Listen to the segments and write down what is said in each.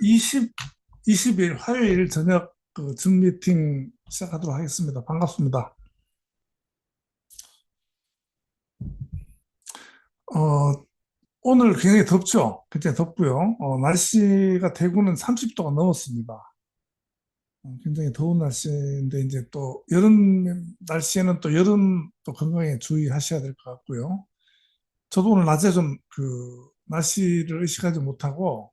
10월 20일 화요일 저녁 줌 미팅 시작하도록 하겠습니다. 반갑습니다. 어, 오늘 굉장히 덥죠? 굉장히 덥고요. 날씨가 대구는 30도가 넘었습니다. 굉장히 더운 날씨인데 이제 또 여름 날씨에는 또 여름 또 건강에 주의하셔야 될 것 같고요. 저도 오늘 낮에 좀 날씨를 의식하지 못하고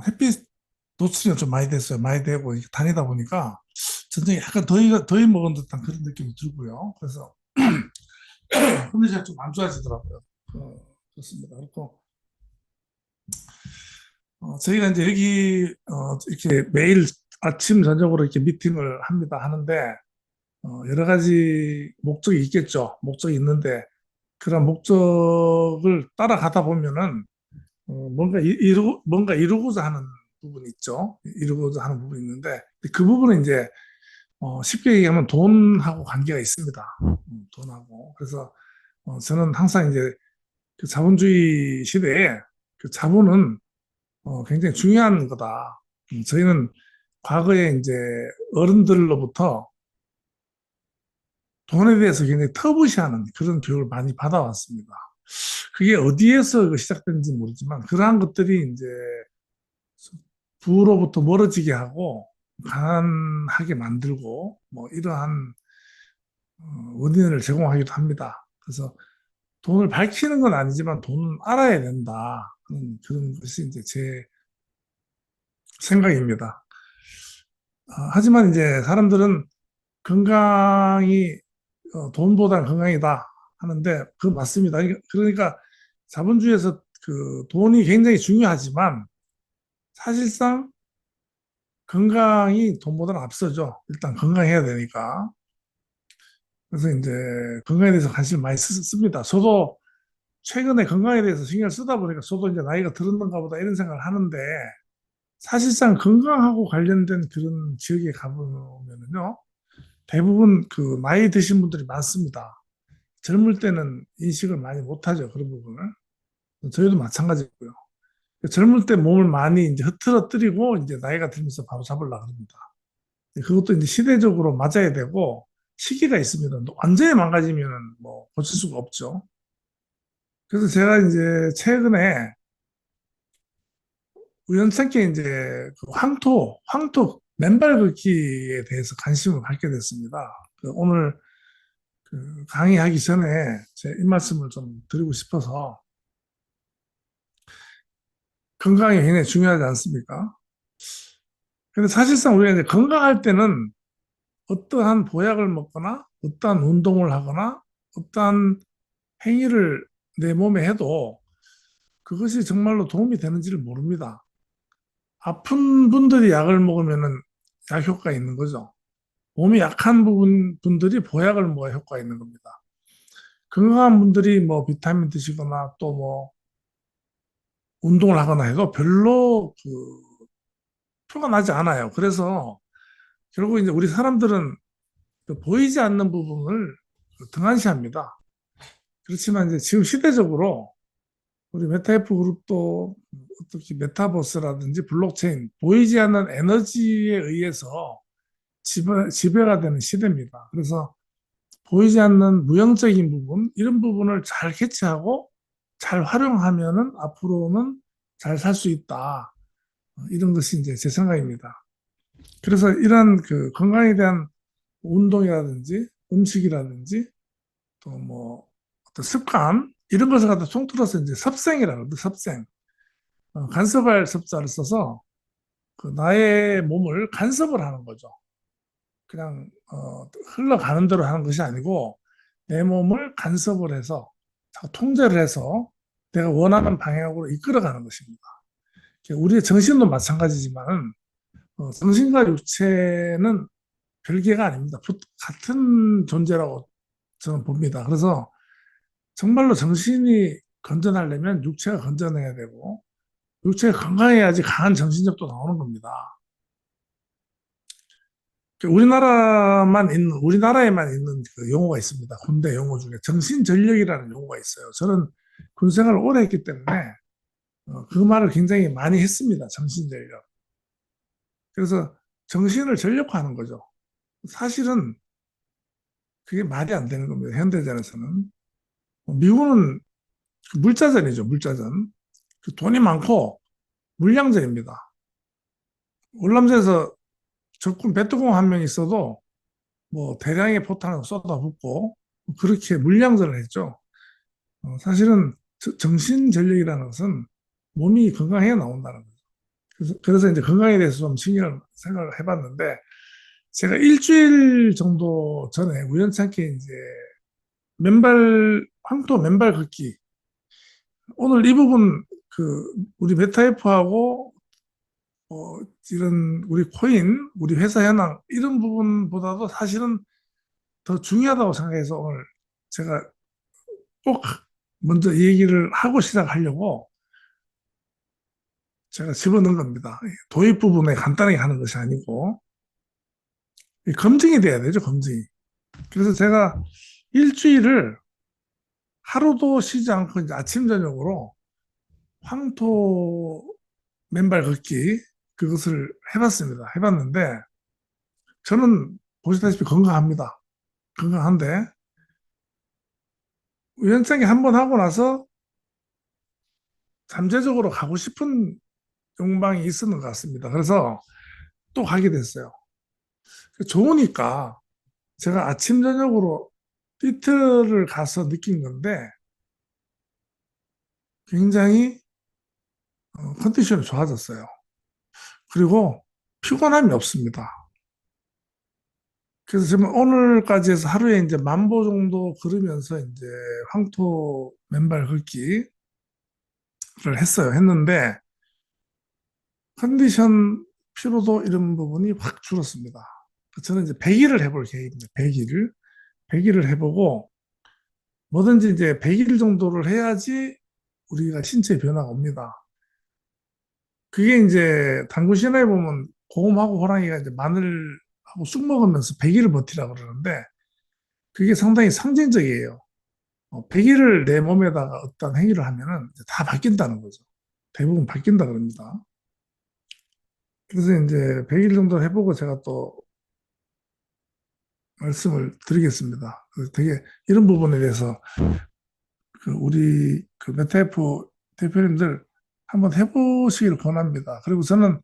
햇빛 노출이 좀 많이 됐어요. 많이 되고 이렇게 다니다 보니까 전쟁이 약간 더위 먹은 듯한 그런 느낌이 들고요. 그래서 컨디션이 좀 안 좋아지더라고요. 그렇습니다. 그리고 저희가 이제 여기 이렇게 매일 아침 저녁으로 이렇게 미팅을 합니다. 하는데 여러 가지 목적이 있겠죠. 목적이 있는데 그런 목적을 따라가다 보면은 뭔가 이루고자 하는 부분이 있죠. 이루고자 하는 부분이 있는데 그 부분은 이제 쉽게 얘기하면 돈하고 관계가 있습니다. 돈하고. 그래서 저는 항상 이제 그 자본주의 시대에 그 자본은 굉장히 중요한 거다. 저희는 과거에 이제 어른들로부터 돈에 대해서 굉장히 터부시하는 그런 교육을 많이 받아왔습니다. 그게 어디에서 시작된지 모르지만 그러한 것들이 이제 부로부터 멀어지게 하고 가난하게 만들고 뭐 이러한 원인을 제공하기도 합니다. 그래서 돈을 밝히는 건 아니지만 돈은 알아야 된다. 그런 것이 이제 제 생각입니다. 하지만 이제 사람들은 건강이 돈보다 건강이다 하는데 그 맞습니다. 그러니까 자본주의에서 그 돈이 굉장히 중요하지만 사실상 건강이 돈보다는 앞서죠. 일단 건강해야 되니까. 그래서 이제 건강에 대해서 관심을 많이 씁니다. 저도 최근에 건강에 대해서 신경을 쓰다 보니까 저도 이제 나이가 들었는가 보다 이런 생각을 하는데 사실상 건강하고 관련된 그런 지역에 가보면요. 대부분 그 나이 드신 분들이 많습니다. 젊을 때는 인식을 많이 못하죠. 그런 부분을. 저희도 마찬가지고요. 젊을 때 몸을 많이 이제 흐트러뜨리고 이제 나이가 들면서 바로 잡으려고 합니다. 그것도 이제 시대적으로 맞아야 되고 시기가 있습니다. 완전히 망가지면 뭐 고칠 수가 없죠. 그래서 제가 이제 최근에 우연찮게 이제 그 황토 맨발 걷기에 대해서 관심을 갖게 됐습니다. 오늘 그 강의하기 전에 제 입말씀을 좀 드리고 싶어서 건강이 굉장히 중요하지 않습니까? 근데 사실상 우리가 이제 건강할 때는 어떠한 보약을 먹거나 어떠한 운동을 하거나 어떠한 행위를 내 몸에 해도 그것이 정말로 도움이 되는지를 모릅니다. 아픈 분들이 약을 먹으면은 약 효과가 있는 거죠. 몸이 약한 분들이 보약을 먹어야 효과가 있는 겁니다. 건강한 분들이 뭐 비타민 드시거나 또 뭐 운동을 하거나 해도 별로 표가 나지 않아요. 그래서 결국 이제 우리 사람들은 그 보이지 않는 부분을 등한시합니다. 그렇지만 이제 지금 시대적으로 우리 메타F 그룹도 어떻게 메타버스라든지 블록체인 보이지 않는 에너지에 의해서 지배가 되는 시대입니다. 그래서 보이지 않는 무형적인 부분 이런 부분을 잘 캐치하고 잘 활용하면은 앞으로는 잘 살 수 있다. 이런 것이 이제 제 생각입니다. 그래서 이런 그 건강에 대한 운동이라든지 음식이라든지 또 뭐 어떤 습관 이런 것을 갖다 통틀어서 이제 섭생이라고 하거든요. 섭생. 간섭할 섭자를 써서 그 나의 몸을 간섭을 하는 거죠. 그냥 흘러가는 대로 하는 것이 아니고 내 몸을 간섭을 해서 통제를 해서 내가 원하는 방향으로 이끌어가는 것입니다. 우리의 정신도 마찬가지지만 정신과 육체는 별개가 아닙니다. 같은 존재라고 저는 봅니다. 그래서 정말로 정신이 건전하려면 육체가 건전해야 되고 육체가 건강해야지 강한 정신력도 나오는 겁니다. 우리나라에만 있는 그 용어가 있습니다. 군대 용어 중에 정신전력이라는 용어가 있어요. 저는 군 생활을 오래 했기 때문에 그 말을 굉장히 많이 했습니다. 정신전력. 그래서 정신을 전력화하는 거죠. 사실은 그게 말이 안 되는 겁니다. 현대전에서는. 미국은 그 물자전이죠. 물자전. 그 돈이 많고 물량전입니다. 월남전에서 적군 베트공 한 명 있어도 뭐 대량의 포탄을 쏟아붓고 그렇게 물량전을 했죠. 사실은 정신전력이라는 것은 몸이 건강해야 나온다는 거죠. 그래서 이제 건강에 대해서 좀 신경을 생각을 해봤는데 제가 일주일 정도 전에 우연찮게 이제 황토 맨발 걷기 오늘 이 부분 그 우리 메타F하고 이런 우리 코인, 우리 회사 현황 이런 부분보다도 사실은 더 중요하다고 생각해서 오늘 제가 꼭 먼저 이 얘기를 하고 시작하려고 제가 집어넣은 겁니다. 도입 부분에 간단하게 하는 것이 아니고 검증이 돼야 되죠, 검증이. 그래서 제가 일주일을 하루도 쉬지 않고 이제 아침 저녁으로 황토 맨발 걷기 그것을 해봤습니다. 해봤는데 저는 보시다시피 건강합니다. 건강한데 우연찮게 한 번 하고 나서 잠재적으로 가고 싶은 욕망이 있었는 것 같습니다. 그래서 또 가게 됐어요. 좋으니까 제가 아침 저녁으로 이틀을 가서 느낀 건데 굉장히 컨디션이 좋아졌어요. 그리고 피곤함이 없습니다. 그래서 지금 오늘까지 해서 하루에 이제 10,000보 정도 걸으면서 이제 황토 맨발 걷기를 했어요. 했는데 컨디션 피로도 이런 부분이 확 줄었습니다. 저는 이제 100일을 해볼 계획입니다. 100일을. 100일을 해보고 뭐든지 이제 100일 정도를 해야지 우리가 신체 변화가 옵니다. 그게 이제 당군 신화에 보면 곰하고 호랑이가 이제 마늘하고 쑥 먹으면서 100일을 버티라고 그러는데 그게 상당히 상징적이에요. 100일을 내 몸에다가 어떤 행위를 하면은 이제 다 바뀐다는 거죠. 대부분 바뀐다 그럽니다. 그래서 이제 100일 정도 해보고 제가 또 말씀을 드리겠습니다. 되게 이런 부분에 대해서 그 우리 그 메타F 대표님들 한번 해보시기를 권합니다. 그리고 저는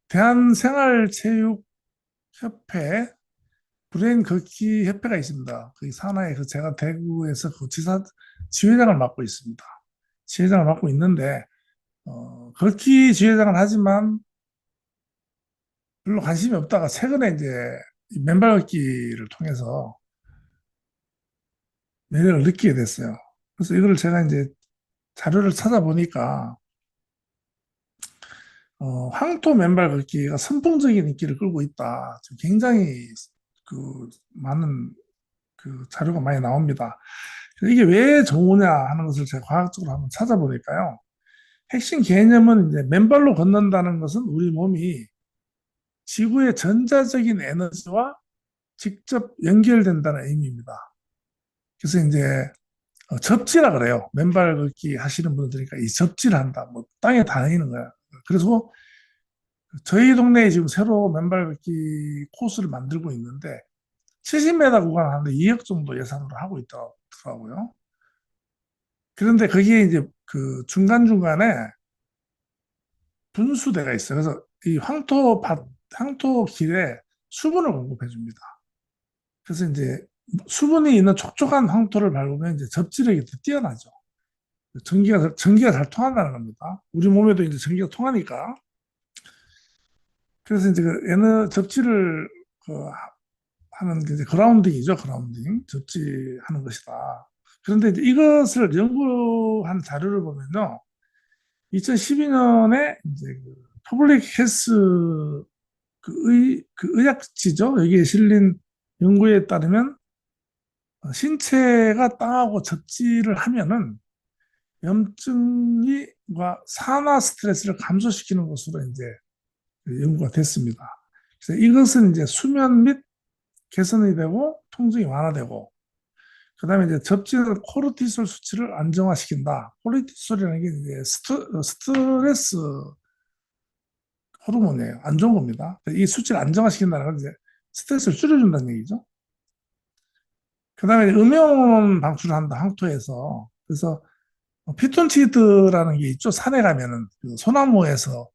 대한생활체육협회 브레인 걷기 협회가 있습니다. 그 산하에 그 제가 대구에서 그 지회장을 맡고 있습니다. 지회장을 맡고 있는데 걷기 지회장을 하지만 별로 관심이 없다가 최근에 이제 맨발 걷기를 통해서 매력을 느끼게 됐어요. 그래서 이걸 제가 이제 자료를 찾아보니까 황토 맨발 걷기가 선풍적인 인기를 끌고 있다. 지금 굉장히 그 많은 그 자료가 많이 나옵니다. 이게 왜 좋으냐 하는 것을 제가 과학적으로 한번 찾아보니까요. 핵심 개념은 이제 맨발로 걷는다는 것은 우리 몸이 지구의 전자적인 에너지와 직접 연결된다는 의미입니다. 그래서 이제 접지라 그래요. 맨발 걷기 하시는 분들이니까 이 접지를 한다. 뭐 땅에 닿이는 거야. 그래서 저희 동네에 지금 새로 맨발 걷기 코스를 만들고 있는데 70m 구간 하는데 2억 정도 예산으로 하고 있더라고요. 그런데 거기에 이제 그 중간중간에 분수대가 있어요. 그래서 이 황토 길에 수분을 공급해 줍니다. 그래서 이제 수분이 있는 촉촉한 황토를 밟으면 이제 접지력이 더 뛰어나죠. 전기가 잘 통한다는 겁니다. 우리 몸에도 이제 전기가 통하니까. 그래서 이제 그 접지를 그 하는 게 이제 그라운딩이죠. 그라운딩. 접지하는 것이다. 그런데 이제 이것을 연구한 자료를 보면요. 2012년에 이제 그 퍼블릭 헬스 그 의학지죠. 여기에 실린 연구에 따르면 신체가 땅하고 접지를 하면은 염증과 산화 스트레스를 감소시키는 것으로 이제 연구가 됐습니다. 그래서 이것은 이제 수면 및 개선이 되고 통증이 완화되고 그다음에 이제 접진은 코르티솔 수치를 안정화시킨다. 코르티솔이라는 게 이제 스트레스 호르몬이에요. 안 좋은 겁니다. 이 수치를 안정화시킨다는 건 이제 스트레스를 줄여준다는 얘기죠. 그다음에 음이온 방출을 한다. 항토에서. 그래서 피톤치드라는 게 있죠. 산에 가면은 그 소나무에서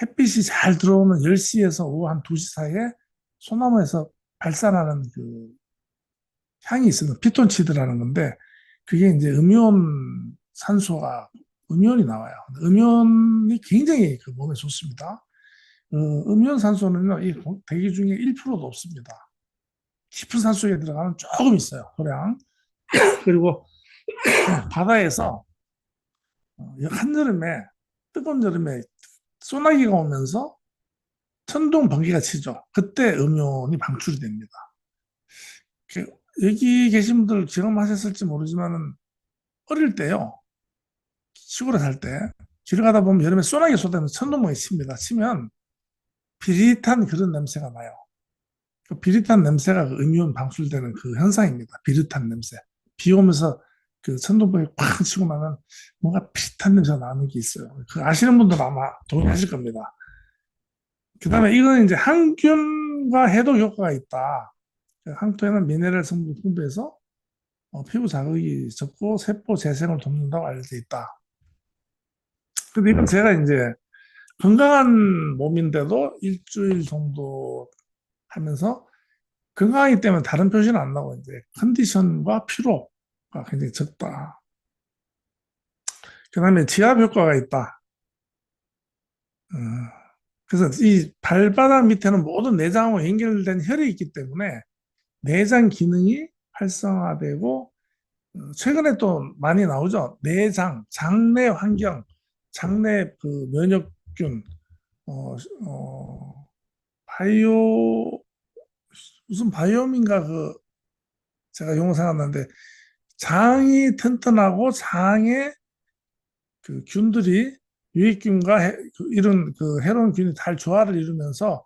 햇빛이 잘 들어오는 10시에서 오후 한 2시 사이에 소나무에서 발산하는 그 향이 있습니다. 피톤치드라는 건데 그게 이제 음이온 산소가 음이온이 나와요. 음이온이 굉장히 그 몸에 좋습니다. 음이온 산소는요, 이 대기 중에 1%도 없습니다. 깊은 산속에 들어가면 조금 있어요, 소량. 그리고 바다에서 한여름에, 뜨거운 여름에 소나기가 오면서 천둥 번개가 치죠. 그때 음이온이 방출이 됩니다. 여기 계신 분들 경험하셨을지 모르지만은 어릴 때요, 시골에 살 때, 길 가다 보면 여름에 소나기 쏟아면서 천둥번개 칩니다. 치면 비릿한 그런 냄새가 나요. 그 비릿한 냄새가 그 음이온 방출되는 그 현상입니다. 비릿한 냄새. 비 오면서 그 천둥번개 팍 치고 나면 뭔가 비릿한 냄새가 나는 게 있어요. 그 아시는 분들은 아마 동의하실 겁니다. 그 다음에 이거는 이제 항균과 해독 효과가 있다. 그 항토에는 미네랄 성분 풍부해서 피부 자극이 적고 세포 재생을 돕는다고 알려져 있다. 근데 이건 제가 이제 건강한 몸인데도 일주일 정도 하면서 건강하기 때문에 다른 표시는 안 나고 이제 컨디션과 피로가 굉장히 적다. 그다음에 지압 효과가 있다. 어, 그래서 이 발바닥 밑에는 모든 내장하고 연결된 혈이 있기 때문에 내장 기능이 활성화되고 최근에 또 많이 나오죠. 내장, 장내 환경, 장내 그 면역균, 어, 바이오 무슨 바이옴인가 그 제가 용어 생각났는데 장이 튼튼하고 장에 그 균들이 유익균과 이런 그 해로운 균이 잘 조화를 이루면서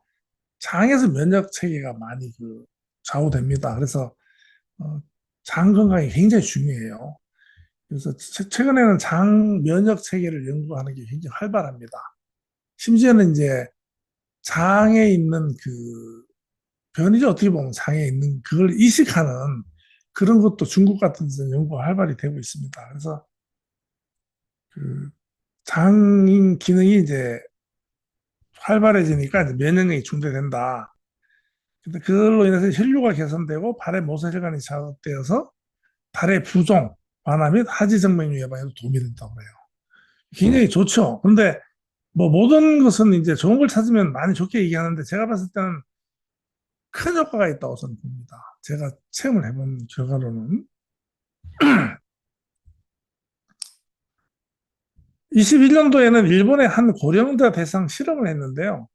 장에서 면역 체계가 많이 그 좌우됩니다. 그래서 어, 장 건강이 굉장히 중요해요. 그래서 최근에는 장 면역 체계를 연구하는 게 굉장히 활발합니다. 심지어는 이제 장에 있는 그 변이죠. 어떻게 보면 장에 있는 그걸 이식하는 그런 것도 중국 같은 데서 연구가 활발히 되고 있습니다. 그래서 그 장 기능이 이제 활발해지니까 이제 면역력이 중대된다. 근데 그걸로 인해서 혈류가 개선되고 발의 모세혈관이 자극되어서 발의 부종, 완화 및 하지정맥류 예방에도 도움이 된다고 해요. 굉장히 좋죠. 근데 뭐 모든 것은 이제 좋은 걸 찾으면 많이 좋게 얘기하는데 제가 봤을 때는 큰 효과가 있다고 저는 봅니다. 제가 체험을 해본 결과로는 21년도에는 일본의 한 고령자 대상 실험을 했는데요.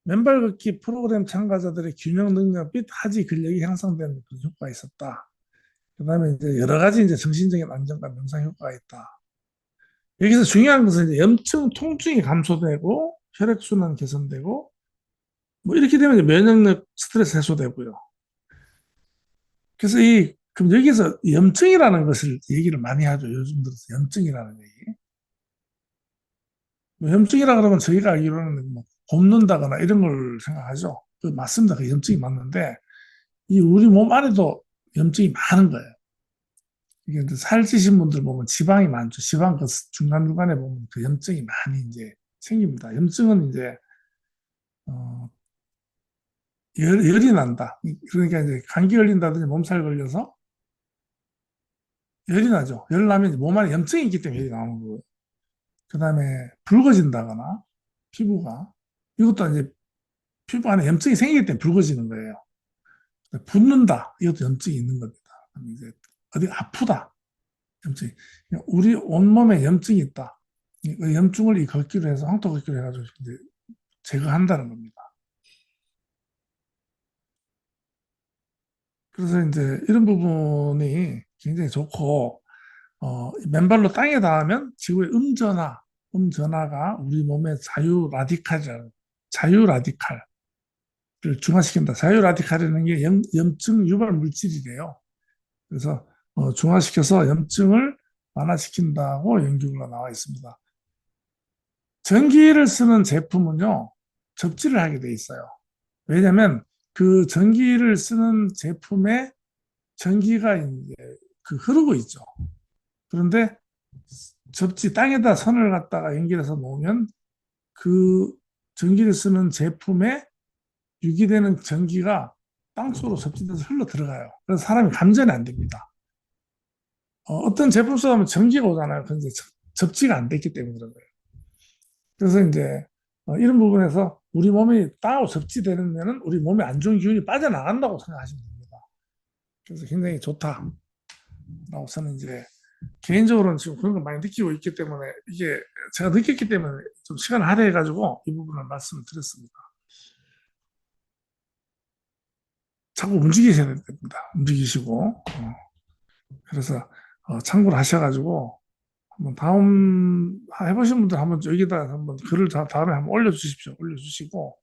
맨발 걷기 프로그램 참가자들의 균형 능력 및 하지 근력이 향상되는 그런 효과가 있었다. 그다음에 이제 여러 가지 이제 정신적인 안정감, 명상 효과가 있다. 여기서 중요한 것은 이제 염증, 통증이 감소되고 혈액순환 개선되고 뭐 이렇게 되면 이제 면역력, 스트레스 해소되고요. 그래서 그럼 여기서 염증이라는 것을 얘기를 많이 하죠. 요즘 들어서 염증이라는 얘기. 뭐 염증이라 그러면 저희가 알기로는 뭐 곱는다거나 이런 걸 생각하죠. 그 맞습니다. 그 염증이 맞는데 이 우리 몸 안에도 염증이 많은 거예요. 이게 이제 살찌신 분들 보면 지방이 많죠. 지방 그 중간중간에 보면 그 염증이 많이 이제 생깁니다. 염증은 이제 어, 열이 난다. 그러니까 이제 감기 걸린다든지 몸살 걸려서 열이 나죠. 열 나면 몸 안에 염증이 있기 때문에 열이 나오는 거예요. 그 다음에 붉어진다거나 피부가 이것도 이제 피부 안에 염증이 생기기 때문에 붉어지는 거예요. 붓는다. 이것도 염증이 있는 겁니다. 이제 어디 아프다. 염증이. 우리 온몸에 염증이 있다. 이 염증을 이 걷기로 해서 황토 걷기로 해가지고 이제 제거한다는 겁니다. 그래서 이제 이런 부분이 굉장히 좋고 맨발로 땅에 닿으면 지구의 음전화가 우리 몸의 자유 라디칼을 중화시킨다. 자유 라디칼이라는 게 염증 유발 물질이래요. 그래서 중화시켜서 염증을 완화시킨다고 연구가 나와 있습니다. 전기를 쓰는 제품은요, 접지를 하게 돼 있어요. 왜냐하면 그 전기를 쓰는 제품에 전기가 이제 그 흐르고 있죠. 그런데 접지 땅에다 선을 갖다가 연결해서 놓으면 그 전기를 쓰는 제품에 유기되는 전기가 땅속으로 접지돼서 흘러 들어가요. 그래서 사람이 감전이 안 됩니다. 떤 제품 쓰면 전기가 오잖아요. 근데 접지가 안 됐기 때문에 그런 거예요. 그래서 이제 이런 부분에서 우리 몸이 땅하고 접지되는 데는 우리 몸에 안 좋은 기운이 빠져나간다고 생각하시면 됩니다. 그래서 굉장히 좋다라고 저는 이제 개인적으로는 지금 그런 걸 많이 느끼고 있기 때문에 이게 제가 느꼈기 때문에 좀 시간을 할애해가지고 이 부분을 말씀을 드렸습니다. 자꾸 움직이셔야 됩니다. 움직이시고. 그래서 참고를 하셔가지고 한번 다음 해보신 분들 한번 여기다 한번 글을 다음에 한번 올려주십시오. 올려주시고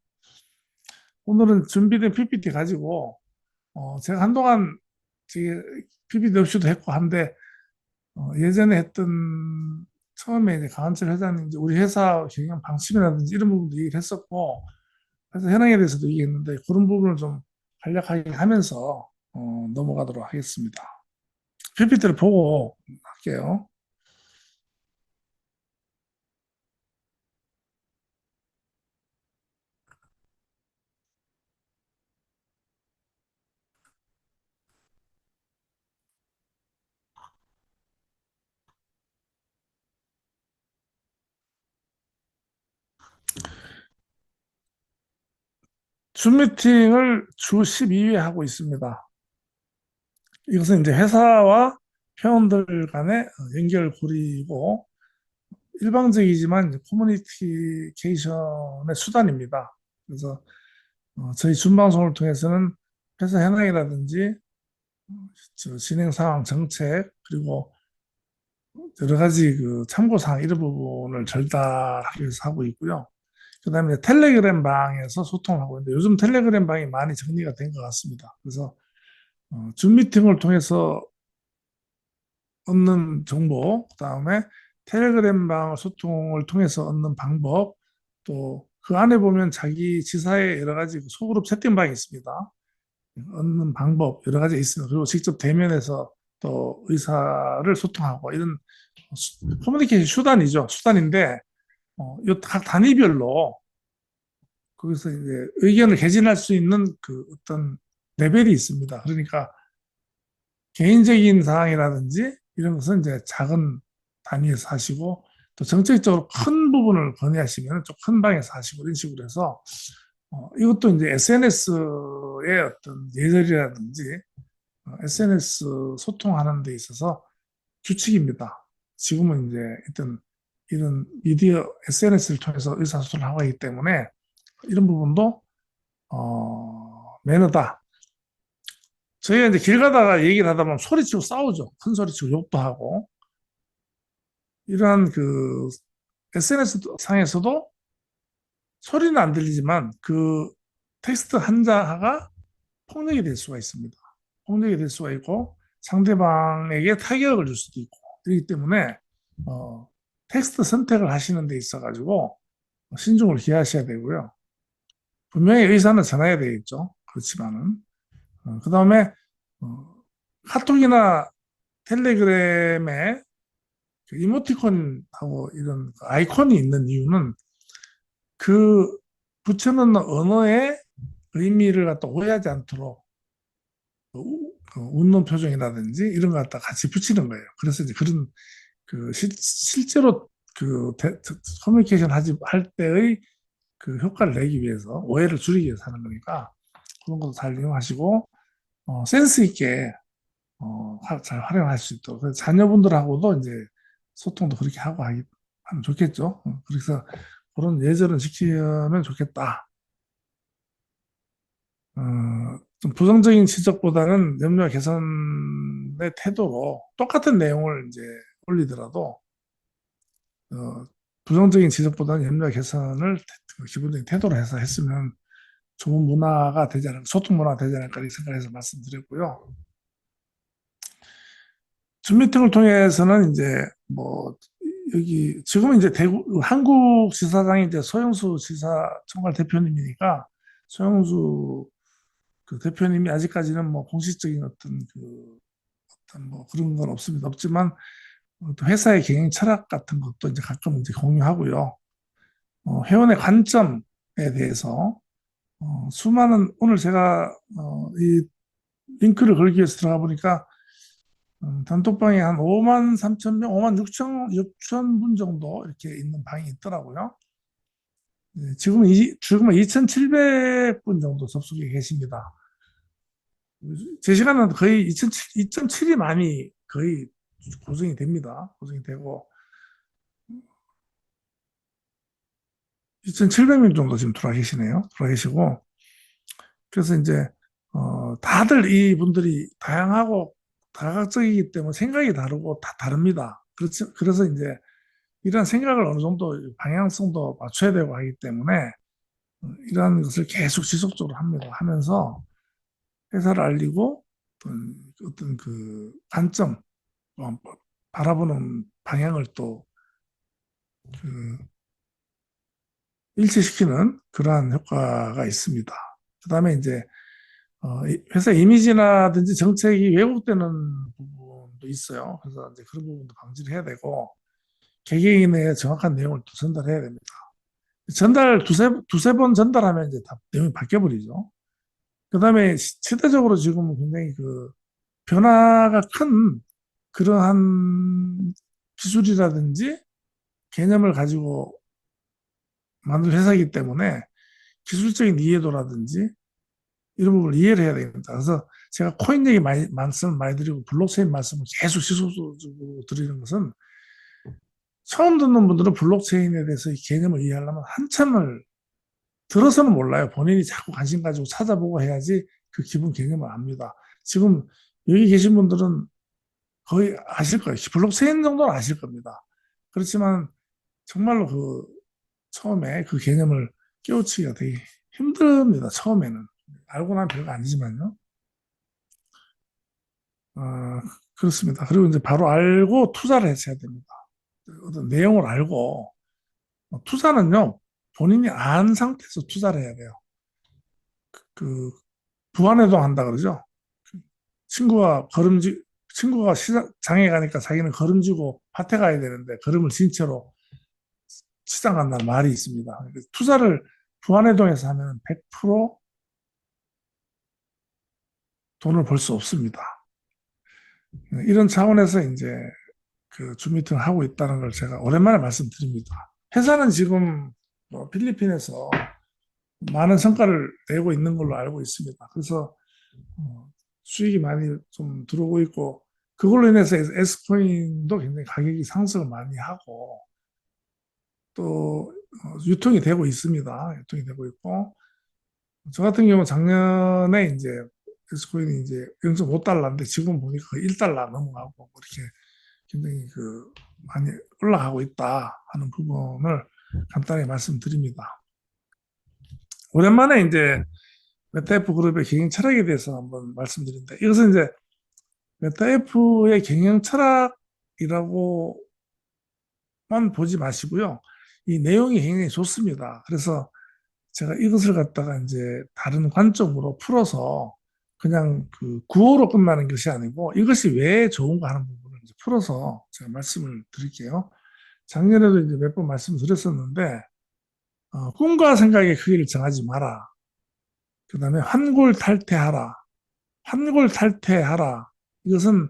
오늘은 준비된 PPT 가지고 제가 한동안 PPT 없이도 했고 한데 예전에 했던 처음에 이제 강한철 회장님 이제 우리 회사 경영 방침이라든지 이런 부분도 얘기를 했었고 그래서 현황에 대해서도 얘기했는데 그런 부분을 좀 간략하게 하면서 넘어가도록 하겠습니다. PPT를 보고 할게요. 줌 미팅을 주 12회 하고 있습니다. 이것은 이제 회사와 회원들 간의 연결고리이고 일방적이지만 커뮤니케이션의 수단입니다. 그래서 저희 줌 방송을 통해서는 회사 현황이라든지 진행 상황, 정책 그리고 여러 가지 그 참고사항 이런 부분을 전달하기 위해서 하고 있고요. 그다음에 텔레그램 방에서 소통을 하고 있는데 요즘 텔레그램 방이 많이 정리가 된 것 같습니다. 그래서 줌 미팅을 통해서 얻는 정보, 그다음에 텔레그램 방 소통을 통해서 얻는 방법, 또 그 안에 보면 자기 지사의 여러 가지 그 소그룹 채팅방이 있습니다. 얻는 방법 여러 가지 있습니다. 그리고 직접 대면해서 또 의사를 소통하고 이런 커뮤니케이션 수단이죠. 수단인데 각 단위별로 거기서 이제 의견을 개진할 수 있는 그 어떤 레벨이 있습니다. 그러니까 개인적인 사항이라든지 이런 것은 이제 작은 단위에서 하시고 또 정책적으로 큰 부분을 건의하시면 좀 큰 방에서 하시고 이런 식으로 해서 이것도 이제 SNS의 어떤 예절이라든지 SNS 소통하는 데 있어서 규칙입니다. 지금은 이제 이런 미디어 SNS를 통해서 의사소통을 하고 있기 때문에 이런 부분도 매너다. 저희가 이제 길 가다가 얘기를 하다 보면 소리치고 싸우죠. 큰 소리치고 욕도 하고 이러한 그 SNS 상에서도 소리는 안 들리지만 그 텍스트 한자가 폭력이 될 수가 있습니다. 폭력이 될 수가 있고 상대방에게 타격을 줄 수도 있고 그렇기 때문에 텍스트 선택을 하시는 데 있어 가지고 신중을 기하셔야 되고요. 분명히 의사는 전해야 되겠죠. 그렇지만은 그 다음에 어, 카톡이나 텔레그램에 그 이모티콘하고 이런 그 아이콘이 있는 이유는 그 붙여놓는 언어의 의미를 갖다 오해하지 않도록 그 웃는 표정이라든지 이런 거 갖다 같이 붙이는 거예요. 그래서 이제 그런 그 실제로 그 커뮤니케이션 할 때의 그 효과를 내기 위해서 오해를 줄이기 위해서 하는 거니까 그런 것도 잘 이용하시고 센스 있게 잘 활용할 수 있도록 그래서 자녀분들하고도 이제 소통도 그렇게 하면 좋겠죠. 그래서 그런 예절은 지키면 좋겠다. 어, 좀 부정적인 지적보다는 염려 개선의 태도로 똑같은 내용을 이제 올리더라도 부정적인 지적보다는 염려 개선을 기본적인 태도로 해서 했으면 좋은 문화가 되지 않을까, 소통 문화가 되지 않을까 이렇게 생각해서 말씀드렸고요. 줌 미팅을 통해서는 이제 뭐 여기 지금은 이제 대구 한국 지사장이 이제 소영수 지사 총괄 대표님이니까 소영수 그 대표님이 아직까지는 뭐 공식적인 어떤 뭐 그런 건 없습니다. 없지만 또 회사의 경영 철학 같은 것도 이제 가끔 이제 공유하고요. 회원의 관점에 대해서 수많은 오늘 제가 이 링크를 걸기 위해서 들어가 보니까 단톡방에 한 5만 3천 명, 5만 6천 분 정도 이렇게 있는 방이 있더라고요. 네, 지금은 2,700분 정도 접속해 계십니다. 제 시간은 거의 2.7이 많이 거의 고정이 됩니다. 고정이 되고 2,700명 정도 지금 들어와 계시네요. 들어와 계시고 그래서 이제 다들 이분들이 다양하고 다각적이기 때문에 생각이 다르고 다 다릅니다. 그래서 이제 이런 생각을 어느 정도 방향성도 맞춰야 되고 하기 때문에 이러한 것을 계속 지속적으로 합니다. 하면서 회사를 알리고 어떤 그 관점, 바라보는 방향을 또 그 일치시키는 그러한 효과가 있습니다. 그 다음에 이제 회사 이미지나든지 정책이 왜곡되는 부분도 있어요. 그래서 이제 그런 부분도 방지를 해야 되고 개개인의 정확한 내용을 또 전달해야 됩니다. 두세 번 전달하면 이제 다 내용이 바뀌어버리죠. 그 다음에 시대적으로 지금 굉장히 그 변화가 큰 그러한 기술이라든지 개념을 가지고 만든 회사이기 때문에 기술적인 이해도라든지 이런 부분을 이해를 해야 됩니다. 그래서 제가 코인 얘기 말씀을 많이 드리고 블록체인 말씀을 계속 지속적으로 드리는 것은 처음 듣는 분들은 블록체인에 대해서 이 개념을 이해하려면 한참을 들어서는 몰라요. 본인이 자꾸 관심 가지고 찾아보고 해야지 그 기본 개념을 압니다. 지금 여기 계신 분들은 거의 아실 거예요. 블록체인 정도는 아실 겁니다. 그렇지만 정말로 그 처음에 그 개념을 깨우치기가 되게 힘듭니다. 처음에는. 알고 나면 별거 아니지만요. 어, 그렇습니다. 그리고 이제 바로 알고 투자를 해야 됩니다. 어떤 내용을 알고 투자는요 본인이 안 상태에서 투자를 해야 돼요. 그 부안해동 한다 그러죠. 친구가 걸음지 친구가 장에 가니까 자기는 걸음지고 밭에 가야 되는데 걸음을 진 채로 시장 간다는 말이 있습니다. 투자를 부안해동에서 하면 100% 돈을 벌 수 없습니다. 이런 차원에서 이제 그 줌미팅을 하고 있다는 걸 제가 오랜만에 말씀드립니다. 회사는 지금 뭐 필리핀에서 많은 성과를 내고 있는 걸로 알고 있습니다. 그래서 수익이 많이 좀 들어오고 있고 그걸로 인해서 S코인도 굉장히 가격이 상승을 많이 하고 또 유통이 되고 있습니다. 유통이 되고 있고 저 같은 경우는 작년에 이제 S코인이 이제 0.5달러인데 지금 보니까 1달러 넘어가고 뭐 이렇게 굉장히 그 많이 올라가고 있다 하는 부분을 간단히 말씀드립니다. 오랜만에 이제 메타F 그룹의 경영 철학에 대해서 한번 말씀드린다. 이것은 이제 메타F의 경영 철학이라고만 보지 마시고요. 이 내용이 굉장히 좋습니다. 그래서 제가 이것을 갖다가 이제 다른 관점으로 풀어서 그냥 그 구호로 끝나는 것이 아니고 이것이 왜 좋은가 하는 부분을 이제 풀어서 제가 말씀을 드릴게요. 작년에도 이제 몇 번 말씀드렸었는데 꿈과 생각의 크기를 정하지 마라. 그 다음에 환골탈태하라. 환골탈태하라. 이것은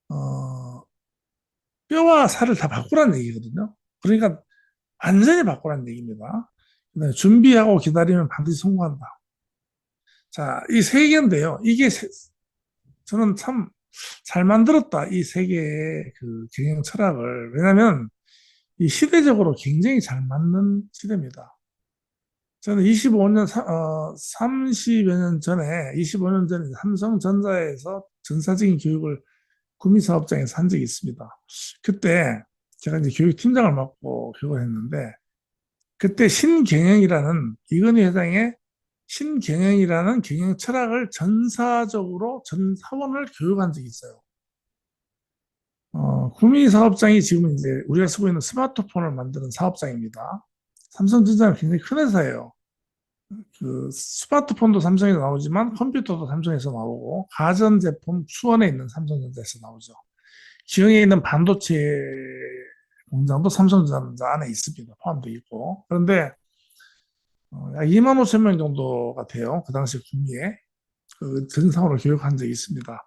어, 뼈와 살을 다 바꾸라는 얘기거든요. 그러니까 완전히 바꾸라는 얘기입니다. 그다음에 준비하고 기다리면 반드시 성공한다. 자, 이 세 개인데요. 저는 참 잘 만들었다. 이 세 개의 그 경영 철학을. 왜냐하면 이 시대적으로 굉장히 잘 맞는 시대입니다. 저는 30여 년 전에, 25년 전에 삼성전자에서 전사적인 교육을 구미사업장에서 한 적이 있습니다. 그때 제가 이제 교육팀장을 맡고 교육을 했는데, 그때 신경영이라는 이건희 회장의 신경영이라는 경영 철학을 전사적으로 전 사원을 교육한 적이 있어요. 구미 사업장이 지금 이제 우리가 쓰고 있는 스마트폰을 만드는 사업장입니다. 삼성전자는 굉장히 큰 회사예요. 그 스마트폰도 삼성에서 나오지만 컴퓨터도 삼성에서 나오고 가전제품 수원에 있는 삼성전자에서 나오죠. 기흥에 있는 반도체 공장도 삼성전자 안에 있습니다. 포함되어 있고. 그런데 약 2만 5천 명 정도가 돼요. 그 당시 구미에. 그 전상으로 교육한 적이 있습니다.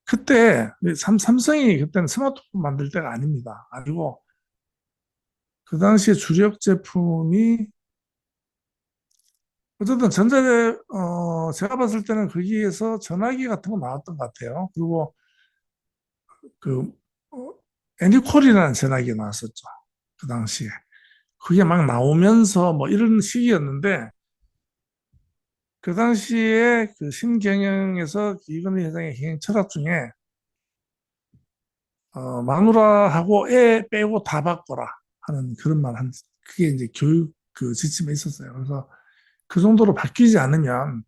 그때 삼성이 그때는 스마트폰 만들 때가 아닙니다. 아니고 그 당시에 주력 제품이 어쨌든 제가 봤을 때는 거기에서 전화기 같은 거 나왔던 것 같아요. 그리고 그 어, 애니콜이라는 전화기가 나왔었죠. 그 당시에. 그게 막 나오면서 뭐 이런 시기였는데 그 당시에 그 신경영에서 이건희 회장의 경영 철학 중에 마누라하고 애 빼고 다 바꿔라 하는 그런 말 한, 그게 이제 교육 그 지침에 있었어요. 그래서 그 정도로 바뀌지 않으면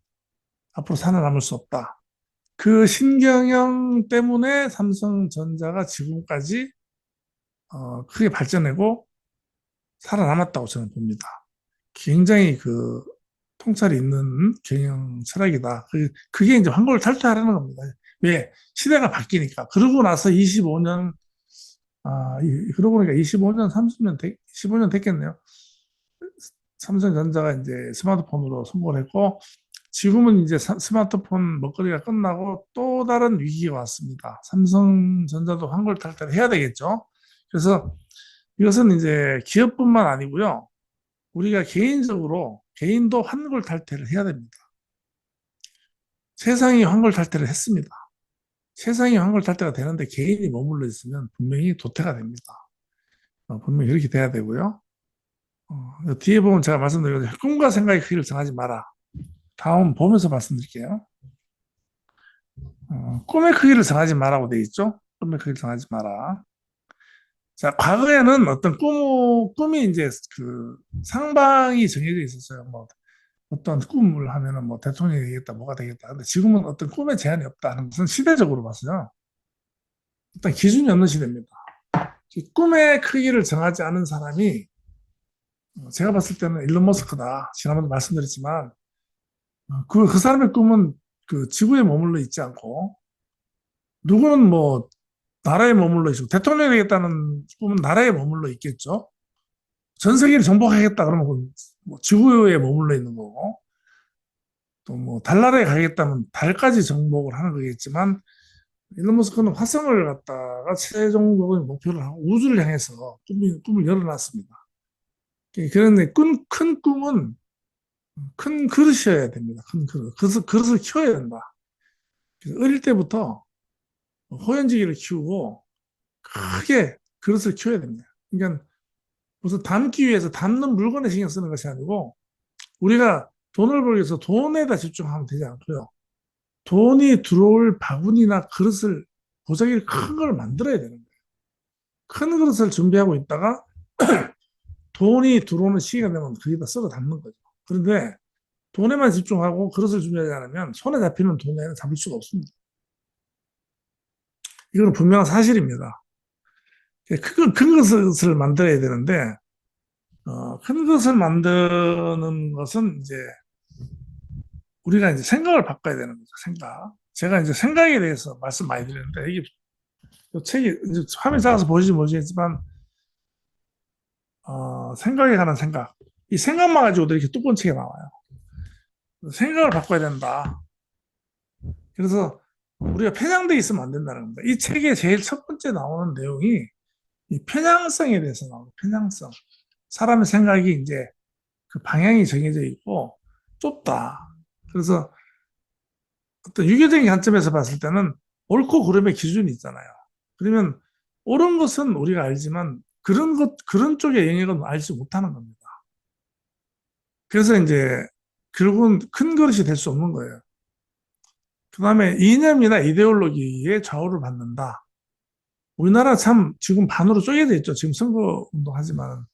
앞으로 살아남을 수 없다. 그 신경영 때문에 삼성전자가 지금까지 크게 발전하고 살아남았다고 저는 봅니다. 굉장히 그 통찰이 있는 경영 철학이다. 그게 이제 황골 탈퇴하라는 겁니다. 왜? 시대가 바뀌니까. 그러고 나서 25년, 그러고 보니까 25년, 30년, 15년 됐겠네요. 삼성전자가 이제 스마트폰으로 성공을 했고, 지금은 이제 스마트폰 먹거리가 끝나고 또 다른 위기가 왔습니다. 삼성전자도 황골 탈퇴를 해야 되겠죠. 그래서 이것은 이제 기업뿐만 아니고요. 우리가 개인적으로 개인도 환골 탈퇴를 해야 됩니다. 세상이 환골 탈퇴를 했습니다. 세상이 환골 탈퇴가 되는데 개인이 머물러 있으면 분명히 도태가 됩니다. 분명히 그렇게 돼야 되고요. 뒤에 보면 제가 말씀드린 꿈과 생각의 크기를 정하지 마라. 다음 보면서 말씀드릴게요. 꿈의 크기를 정하지 마라고 돼 있죠. 꿈의 크기를 정하지 마라. 자, 과거에는 어떤 꿈이 이제 그 상방이 정해져 있었어요. 뭐 어떤 꿈을 하면은 뭐 대통령이 되겠다, 뭐가 되겠다. 근데 지금은 어떤 꿈에 제한이 없다는 것은 시대적으로 봤어요. 어떤 기준이 없는 시대입니다. 꿈의 크기를 정하지 않은 사람이 제가 봤을 때는 일론 머스크다. 지난번에 말씀드렸지만 그 사람의 꿈은 그 지구에 머물러 있지 않고 누구는 뭐 나라에 머물러 있고 대통령이 되겠다는 꿈은 나라에 머물러 있겠죠. 전 세계를 정복하겠다 그러면 뭐 지구에 머물러 있는 거고 또 뭐 달나라에 가겠다면 달까지 정복을 하는 거겠지만 일론 머스크는 화성을 갖다가 최종적인 목표를 하고 우주를 향해서 꿈을 열어놨습니다. 그런데 큰 꿈은 큰 그릇이어야 됩니다. 큰 그릇. 그릇을 키워야 된다. 어릴 때부터 호연지기를 키우고 크게 그릇을 키워야 됩니다. 그러니까 무슨 담기 위해서 담는 물건에 신경 쓰는 것이 아니고 우리가 돈을 벌기 위해서 돈에다 집중하면 되지 않고요. 돈이 들어올 바구니나 그릇을 보자기를 큰 걸 만들어야 되는 거예요. 큰 그릇을 준비하고 있다가 돈이 들어오는 시기가 되면 거기다 썰어 담는 거죠. 그런데 돈에만 집중하고 그릇을 준비하지 않으면 손에 잡히는 돈에는 잡을 수가 없습니다. 이거는 분명한 사실입니다. 큰 것을 만들어야 되는데 큰 것을 만드는 것은 이제 우리가 이제 생각을 바꿔야 되는 거죠. 생각. 제가 이제 생각에 대해서 말씀 많이 드렸는데 이게 책이 화면 작아서 보시지 모르겠지만 생각에 관한 생각. 이 생각만 가지고도 이렇게 두꺼운 책이 나와요. 생각을 바꿔야 된다. 그래서 우리가 편향돼 있으면 안 된다는 겁니다. 이 책의 제일 첫 번째 나오는 내용이 이 편향성에 대해서 나옵니다. 편향성. 사람의 생각이 이제 그 방향이 정해져 있고 좁다. 그래서 어떤 유교적인 관점에서 봤을 때는 옳고 그름의 기준이 있잖아요. 그러면 옳은 것은 우리가 알지만 그런 쪽의 영역은 알지 못하는 겁니다. 그래서 이제 결국은 큰 그릇이 될 수 없는 거예요. 그 다음에 이념이나 이데올로기에 좌우를 받는다. 우리나라 참 지금 반으로 쪼개져 있죠. 지금 선거 운동하지만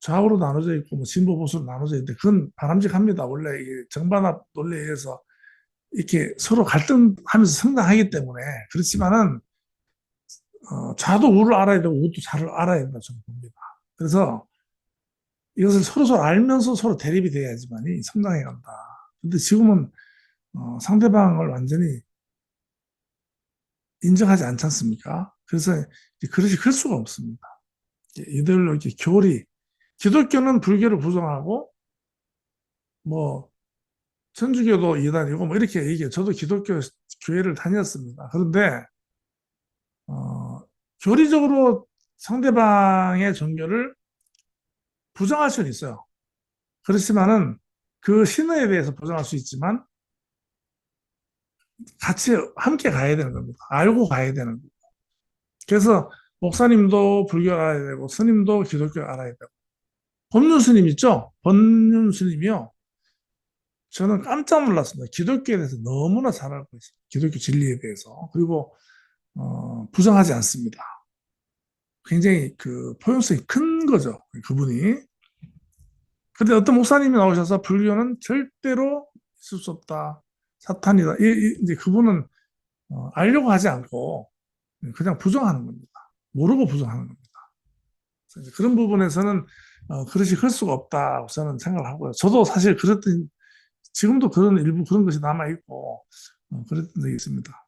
좌우로 나눠져 있고 뭐 진보 보수로 나눠져 있는데 그건 바람직합니다. 원래 이 정반합 논리에 의해서 이렇게 서로 갈등하면서 성장하기 때문에 그렇지만은 좌도 우를 알아야 되고 우도 좌를 알아야 된다 저는 봅니다. 그래서 이것을 서로 알면서 서로 대립이 돼야지만이 성장해 간다. 근데 지금은 상대방을 완전히 인정하지 않지 않습니까? 그래서 그릇이 클 수가 없습니다. 이들로 이렇게 교리, 기독교는 불교를 부정하고 뭐 천주교도 이단이고 뭐 이렇게 얘기해요. 저도 기독교 교회를 다녔습니다. 그런데 교리적으로 상대방의 종교를 부정할 수는 있어요. 그렇지만은 그 신에 대해서 부정할 수 있지만 같이 함께 가야 되는 겁니다. 알고 가야 되는 겁니다. 그래서 목사님도 불교 알아야 되고 스님도 기독교 알아야 되고 법륜 스님 있죠? 법륜 스님이요. 저는 깜짝 놀랐습니다. 기독교에 대해서 너무나 잘 알고 있어요. 기독교 진리에 대해서. 그리고 부정하지 않습니다. 굉장히 그 포용성이 큰 거죠. 그분이. 근데 어떤 목사님이 나오셔서 불교는 절대로 있을 수 없다. 사탄이다. 이제 그분은 알려고 하지 않고 그냥 부정하는 겁니다. 모르고 부정하는 겁니다. 그래서 그런 부분에서는 그릇이 클 수가 없다고 저는 생각을 하고요. 저도 사실 그랬던 지금도 그런 일부 그런 것이 남아 있고 그랬던 적이 있습니다.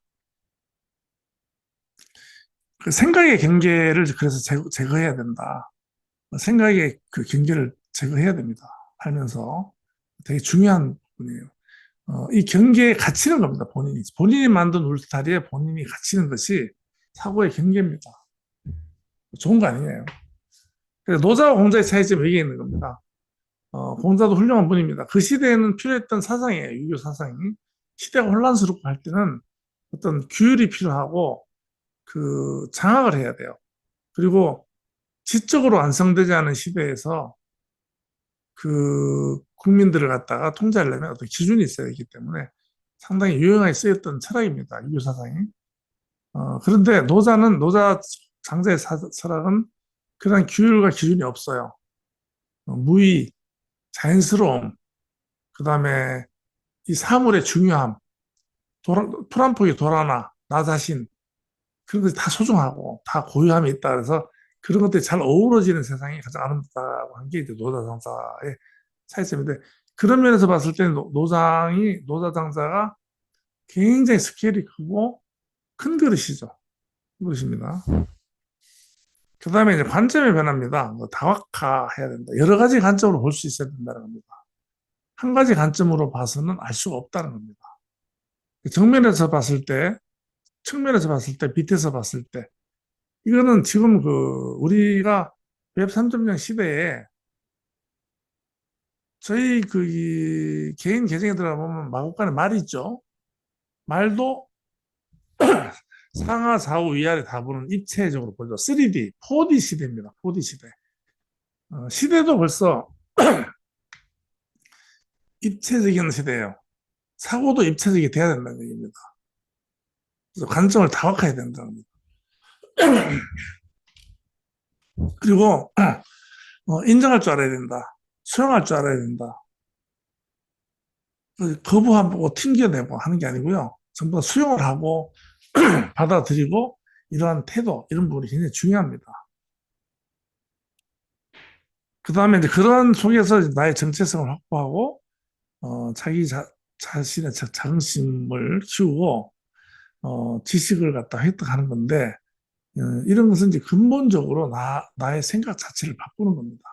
그 생각의 경계를 그래서 제거해야 된다. 생각의 그 경계를 제거해야 됩니다. 하면서 되게 중요한 부분이에요. 이 경계에 갇히는 겁니다. 본인이 만든 울타리에 본인이 갇히는 것이 사고의 경계입니다. 좋은 거 아니에요. 그래서 노자와 공자의 차이점이 여기 있는 겁니다. 공자도 훌륭한 분입니다. 그 시대에는 필요했던 사상이에요. 유교 사상이. 시대가 혼란스럽고 할 때는 어떤 규율이 필요하고 그 장악을 해야 돼요. 그리고 지적으로 완성되지 않은 시대에서 그 국민들을 갖다가 통제하려면 어떤 기준이 있어야 되기 때문에 상당히 유용하게 쓰였던 철학입니다. 유교 사상이. 그런데 노자 장자의 철학은 그런 규율과 기준이 없어요. 무의, 자연스러움, 그 다음에 이 사물의 중요함, 풀 한 폭이 돌아나, 나 자신, 그런 것이 다 소중하고 다 고유함이 있다. 그래서 그런 것들이 잘 어우러지는 세상이 가장 아름답다고 한 게 이제 노자장사의 차이점인데 그런 면에서 봤을 때 노자장사가 굉장히 스케일이 크고 큰 그릇이죠. 그릇입니다. 그 다음에 이제 관점의 변화입니다. 다각화해야 된다. 여러 가지 관점으로 볼 수 있어야 된다는 겁니다. 한 가지 관점으로 봐서는 알 수가 없다는 겁니다. 정면에서 봤을 때, 측면에서 봤을 때, 밑에서 봤을 때, 이거는 지금 우리가 웹 3.0 시대에 저희 이 개인 계정에 들어가보면 마구간에 말이 있죠. 말도 상하, 좌우, 위아래 다 보는 입체적으로 보죠. 3D, 4D 시대입니다. 4D 시대. 시대도 벌써 입체적인 시대예요. 사고도 입체적이 돼야 된다는 얘기입니다. 그래서 관점을 다각화해야 된다는 겁니다. 그리고 인정할 줄 알아야 된다. 수용할 줄 알아야 된다. 거부하고 튕겨내고 하는 게 아니고요. 전부 다 수용을 하고 받아들이고 이러한 태도, 이런 부분이 굉장히 중요합니다. 그 다음에 이제 그런 속에서 나의 정체성을 확보하고, 자기 자신의 자긍심을 키우고, 지식을 갖다 획득하는 건데, 이런 것은 이제 근본적으로 나의 생각 자체를 바꾸는 겁니다.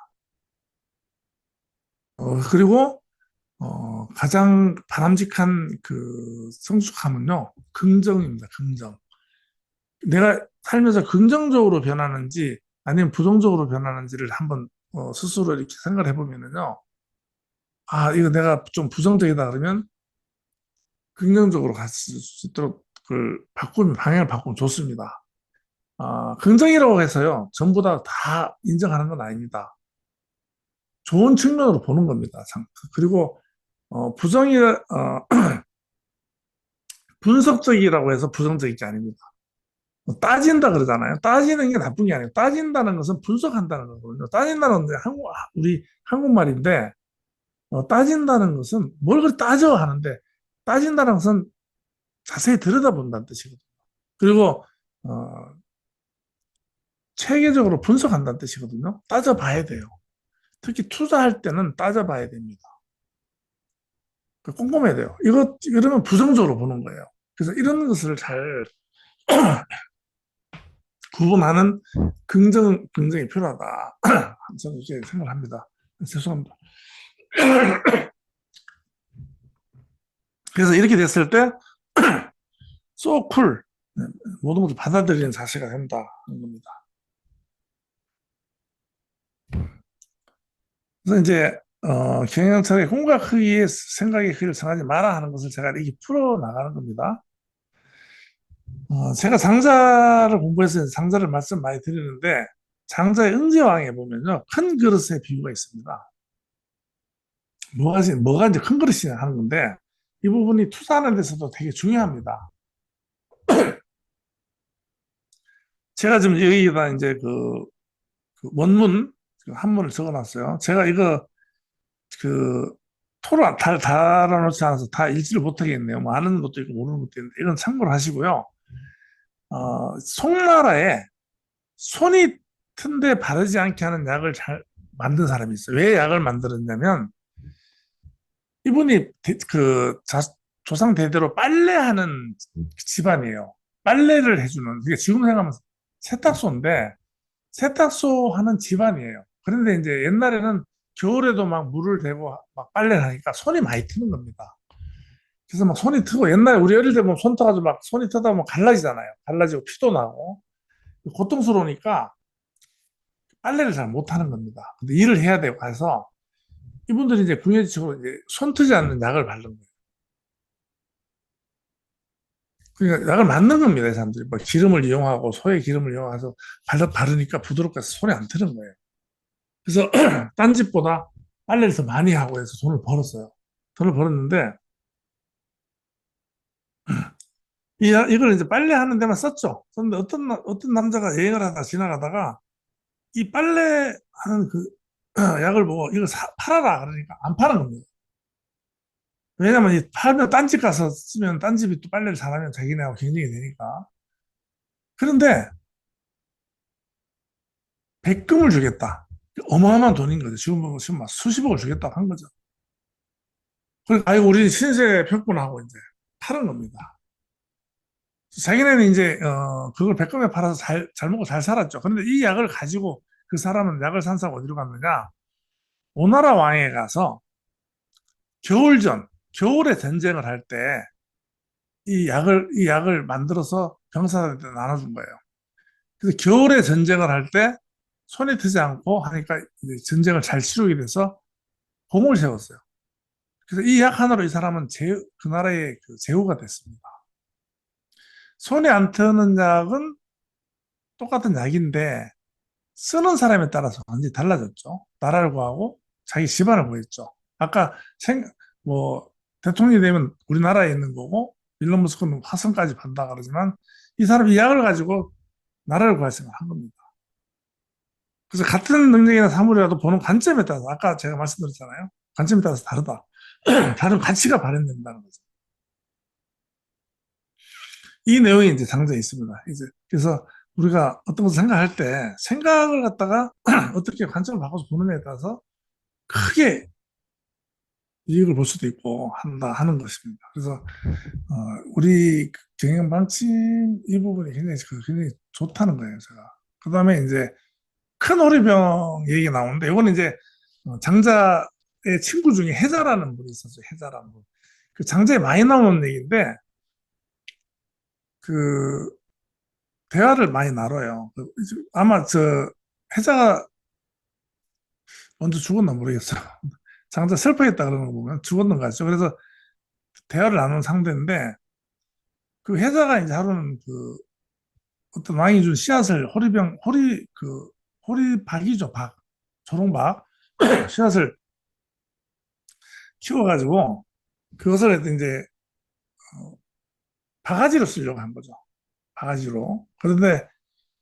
그리고, 가장 바람직한 그 성숙함은요, 긍정입니다, 긍정. 내가 살면서 긍정적으로 변하는지 아니면 부정적으로 변하는지를 한번 스스로 이렇게 생각을 해보면은요, 아, 이거 내가 좀 부정적이다 그러면 긍정적으로 갈 수 있도록 방향을 바꾸면 좋습니다. 긍정이라고 해서요, 전부 다 인정하는 건 아닙니다. 좋은 측면으로 보는 겁니다. 참. 그리고, 분석적이라고 해서 부정적인 게 아닙니다. 따진다 그러잖아요. 따지는 게 나쁜 게 아니에요. 따진다는 것은 분석한다는 거거든요. 따진다는 건 우리 한국말인데, 따진다는 것은 뭘 그렇게 따져 하는데, 따진다는 것은 자세히 들여다본다는 뜻이거든요. 그리고, 어, 체계적으로 분석한다는 뜻이거든요. 따져봐야 돼요. 특히 투자할 때는 따져봐야 됩니다. 꼼꼼해야 돼요. 이러면 부정적으로 보는 거예요. 그래서 이런 것을 잘 구분하는 긍정이 필요하다. 저는 이렇게 생각을 합니다. 죄송합니다. 그래서 이렇게 됐을 때, so cool. 모든 것을 받아들이는 자세가 된다. 하는 겁니다. 그래서 이제, 경영철의 공과 크기의 생각의 크기를 정하지 마라 하는 것을 제가 이렇게 풀어나가는 겁니다. 제가 장자를 공부해서 장자를 말씀 많이 드리는데, 장자의 응제왕에 보면요, 큰 그릇의 비유가 있습니다. 뭐가 이제 큰 그릇이냐 하는 건데, 이 부분이 투자하는 데서도 되게 중요합니다. 제가 지금 여기다 이제 그 원문, 그 한문을 적어 놨어요. 제가 이거 그 토를 달아놓지 않아서 다 읽지를 못하겠네요. 뭐 아는 것도 있고 모르는 것도 있는데, 이건 참고를 하시고요. 송나라에 손이 튼데 바르지 않게 하는 약을 잘 만든 사람이 있어요. 왜 약을 만들었냐면, 이분이 조상 대대로 빨래하는 집안이에요. 빨래를 해주는, 이게 지금 생각하면 세탁소인데, 세탁소 하는 집안이에요. 그런데 이제 옛날에는 겨울에도 막 물을 대고 막 빨래를 하니까 손이 많이 트는 겁니다. 그래서 막 손이 트고, 옛날에 우리 어릴 때 보면 손 터가지고 막 손이 트다 보면 갈라지잖아요. 갈라지고 피도 나고. 고통스러우니까 빨래를 잘 못하는 겁니다. 근데 일을 해야 되고 해서 이분들이 이제 궁예지식으로 이제 손 트지 않는 약을 바른 거예요. 그러니까 약을 만든 겁니다, 이 사람들이. 뭐 기름을 이용하고 소의 기름을 이용해서 바르니까 부드럽게 해서 손이 안 트는 거예요. 그래서 딴 집보다 빨래를 더 많이 하고 해서 돈을 벌었어요. 돈을 벌었는데 이걸 이제 빨래하는 데만 썼죠. 그런데 어떤 남자가 여행을 하다 지나가다가 이 빨래하는 그 약을 보고 이걸 팔아라 그러니까 안 파는 겁니다. 왜냐면 팔면 딴 집 가서 쓰면 딴 집이 또 빨래를 잘하면 자기네하고 경쟁이 되니까. 그런데 백금을 주겠다. 어마어마한 돈인 거죠. 지금 막 수십억을 주겠다고 한 거죠. 그러니까 아이고 우리 신세 폈구나 이제 파는 겁니다. 자기네는 이제 그걸 백금에 팔아서 잘 먹고 잘 살았죠. 그런데 이 약을 가지고 그 사람은 약을 산 사람 어디로 갔느냐? 오나라 왕에 가서 겨울에 전쟁을 할 때 이 약을 만들어서 병사들한테 나눠준 거예요. 그래서 겨울에 전쟁을 할 때 손에 트지 않고 하니까 이제 전쟁을 잘 치르게 돼서 공을 세웠어요. 그래서 이 약 하나로 이 사람은 그 나라의 그 제후가 됐습니다. 손에 안 트는 약은 똑같은 약인데 쓰는 사람에 따라서 완전히 달라졌죠. 나라를 구하고 자기 집안을 구했죠. 아까 뭐 대통령이 되면 우리나라에 있는 거고 일론 머스크는 화성까지 간다 그러지만 이 사람이 이 약을 가지고 나라를 구할 생각을 한 겁니다. 그래서 같은 능력이나 사물이라도 보는 관점에 따라서 아까 제가 말씀드렸잖아요. 관점에 따라서 다르다. 다른 가치가 발현된다는 거죠. 이 내용이 이제 장자에 있습니다. 이제 그래서 우리가 어떤 것을 생각할 때 생각을 갖다가 어떻게 관점을 바꿔서 보느냐에 따라서 크게 이익을 볼 수도 있고 한다 하는 것입니다. 그래서 우리 경영 방침 이 부분이 굉장히 좋다는 거예요, 제가. 그다음에 이제 큰 오리병 얘기 나오는데 이거는 이제 장자의 친구 중에 해자라는 분이 있었어요. 해자라는 분. 그 장자에 많이 나오는 얘기인데 그 대화를 많이 나눠요. 아마 해자가 먼저 죽었나 모르겠어요. 장자 슬퍼했다 그러는 거 보면 죽었는 것 같죠. 그래서 대화를 나누는 상대인데 그 해자가 이제 하루는 어떤 왕이 준 씨앗을 호리박이죠, 박. 조롱박. 씨앗을 키워가지고 그것을 이제 바가지로 쓰려고 한 거죠. 바가지로. 그런데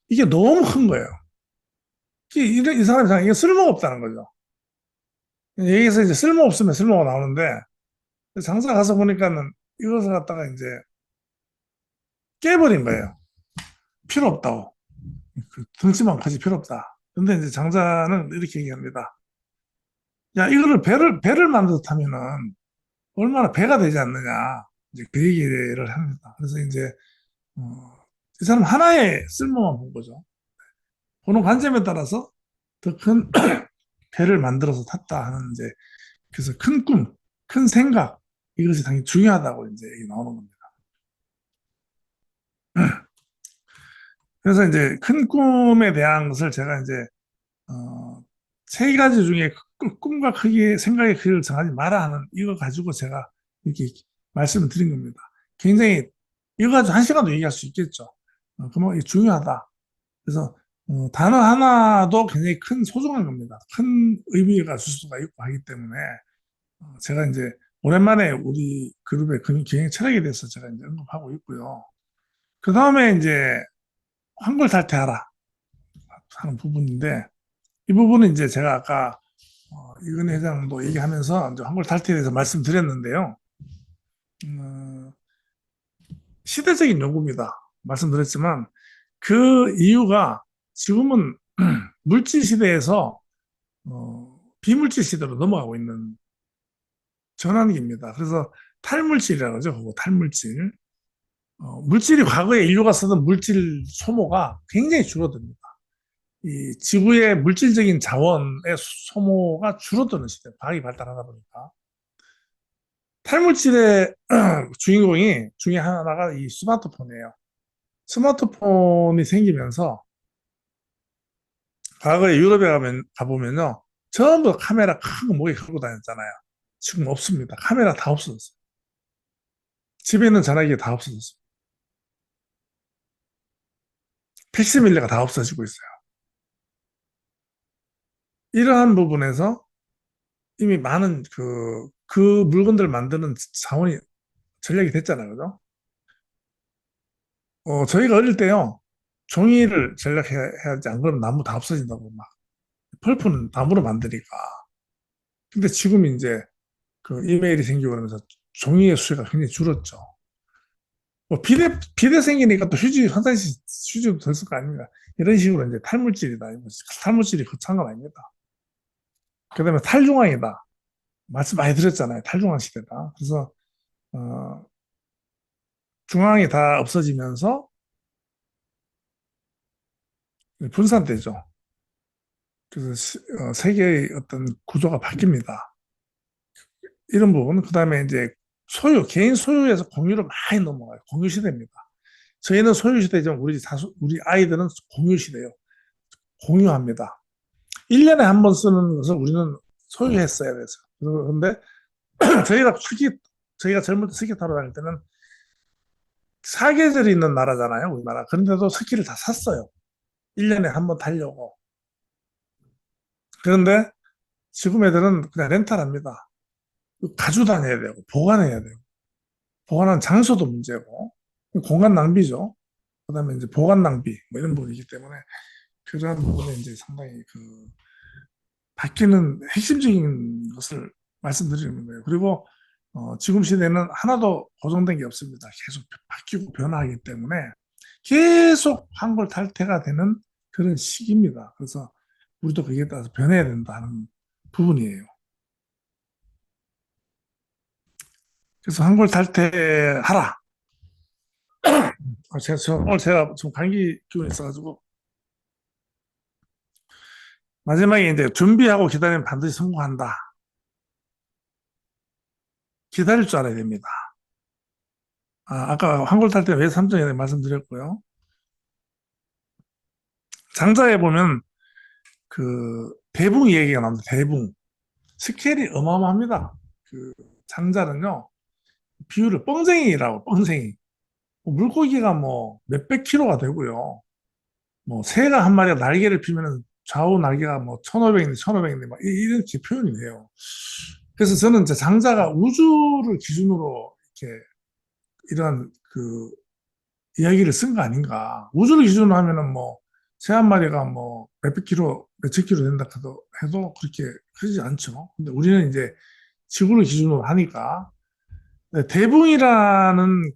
이게 너무 큰 거예요. 이 사람이 이게 쓸모가 없다는 거죠. 여기서 이제 쓸모 없으면 쓸모가 나오는데 장사 가서 보니까는 이것을 갖다가 이제 깨버린 거예요. 필요 없다고. 그 덩치만 커지 필요 없다. 근데 이제 장자는 이렇게 얘기합니다. 야, 이거를 배를 만들어 타면은 얼마나 배가 되지 않느냐. 이제 그 얘기를 합니다. 그래서 이제, 이 사람 하나의 쓸모만 본 거죠. 보는 관점에 따라서 더 큰 배를 만들어서 탔다 하는 이제, 그래서 큰 꿈, 큰 생각, 이것이 당연히 중요하다고 이제 얘기 나오는 겁니다. 그래서 이제 큰 꿈에 대한 것을 제가 이제, 어, 세 가지 중에 꿈과 크기의 생각의 크기를 정하지 마라 하는 이거 가지고 제가 이렇게 말씀을 드린 겁니다. 굉장히 이거 가지고 한 시간도 얘기할 수 있겠죠. 그러면 이게 중요하다. 그래서 단어 하나도 굉장히 큰 소중한 겁니다. 큰 의미가 줄 수가 있고 하기 때문에 제가 이제 오랜만에 우리 그룹의 경영 철학에 대해서 제가 이제 언급하고 있고요. 그 다음에 이제 환골탈퇴하라 하는 부분인데 이 부분은 이제 제가 아까 이근혜 회장도 얘기하면서 이제 환골탈퇴에 대해서 말씀드렸는데요. 음, 시대적인 요구입니다. 말씀드렸지만 그 이유가 지금은 물질 시대에서 비물질 시대로 넘어가고 있는 전환기입니다. 그래서 탈물질이라고 하죠. 그거 탈물질. 물질이 과거에 인류가 쓰던 물질 소모가 굉장히 줄어듭니다. 이 지구의 물질적인 자원의 소모가 줄어드는 시대, 과학이 발달하다 보니까. 탈물질의 주인공이 중에 하나가 이 스마트폰이에요. 스마트폰이 생기면서 과거에 유럽에 가보면요. 전부 카메라 큰 거 목에 걸고 다녔잖아요. 지금 없습니다. 카메라 다 없어졌어요. 집에 있는 전화기 다 없어졌어요. 픽스밀레가 다 없어지고 있어요. 이러한 부분에서 이미 많은 그 물건들을 만드는 자원이 전략이 됐잖아요. 그죠? 저희가 어릴 때요. 종이를 전략해야지 안 그러면 나무 다 없어진다고 막. 펄프는 나무로 만드니까. 근데 지금 이제 그 이메일이 생기고 그러면서 종이의 수요가 굉장히 줄었죠. 뭐 비대 생기니까 또 화장실 휴지도 덜 쓸 거 아닙니까? 이런 식으로 이제 탈물질이다. 탈물질이 거창한 건 아닙니다. 그 다음에 탈중앙이다. 말씀 많이 드렸잖아요. 탈중앙 시대다. 그래서, 어, 중앙이 다 없어지면서 분산되죠. 그래서 세계의 어떤 구조가 바뀝니다. 이런 부분, 그 다음에 이제 개인 소유에서 공유로 많이 넘어가요. 공유 시대입니다. 저희는 소유 시대지만 우리 아이들은 공유 시대예요. 공유합니다. 1년에 한 번 쓰는 것을 우리는 소유했어야 돼서. 그런데 저희가 저희가 젊을 때 스키 타러 다닐 때는 사계절이 있는 나라잖아요, 우리나라. 그런데도 스키를 다 샀어요. 1년에 한 번 타려고. 그런데 지금 애들은 그냥 렌탈합니다. 가지고 다녀야 되고, 보관해야 되고, 보관하는 장소도 문제고, 공간 낭비죠. 그 다음에 이제 보관 낭비, 뭐 이런 부분이기 때문에, 그러한 부분에 이제 상당히 바뀌는 핵심적인 것을 말씀드리는 거예요. 그리고 지금 시대는 하나도 고정된 게 없습니다. 계속 바뀌고 변화하기 때문에 계속 환골탈태가 되는 그런 시기입니다. 그래서 우리도 거기에 따라서 변해야 된다는 부분이에요. 그래서 환골탈태하라. 오늘 제가 좀 감기 기운이 있어가지고 마지막에 이제 준비하고 기다리면 반드시 성공한다. 기다릴 줄 알아야 됩니다. 아까 환골탈태 왜 3점에 말씀드렸고요. 장자에 보면 대붕 얘기가 나옵니다. 대붕. 스케일이 어마어마합니다. 그 장자는요, 비율을 뻥쟁이라고, 뻥쟁이. 물고기가 뭐 몇백 킬로가 되고요. 뭐 새가 한 마리가 날개를 피면은 좌우 날개가 뭐 1500인데 1500인데 막 이렇게 표현이 돼요. 그래서 저는 이제 장자가 우주를 기준으로 이렇게 이러한 이야기를 쓴 거 아닌가. 우주를 기준으로 하면은 뭐 새 한 마리가 뭐 몇백 킬로, 몇천 킬로 된다 해도 그렇게 크지 않죠. 근데 우리는 이제 지구를 기준으로 하니까 네, 대붕이라는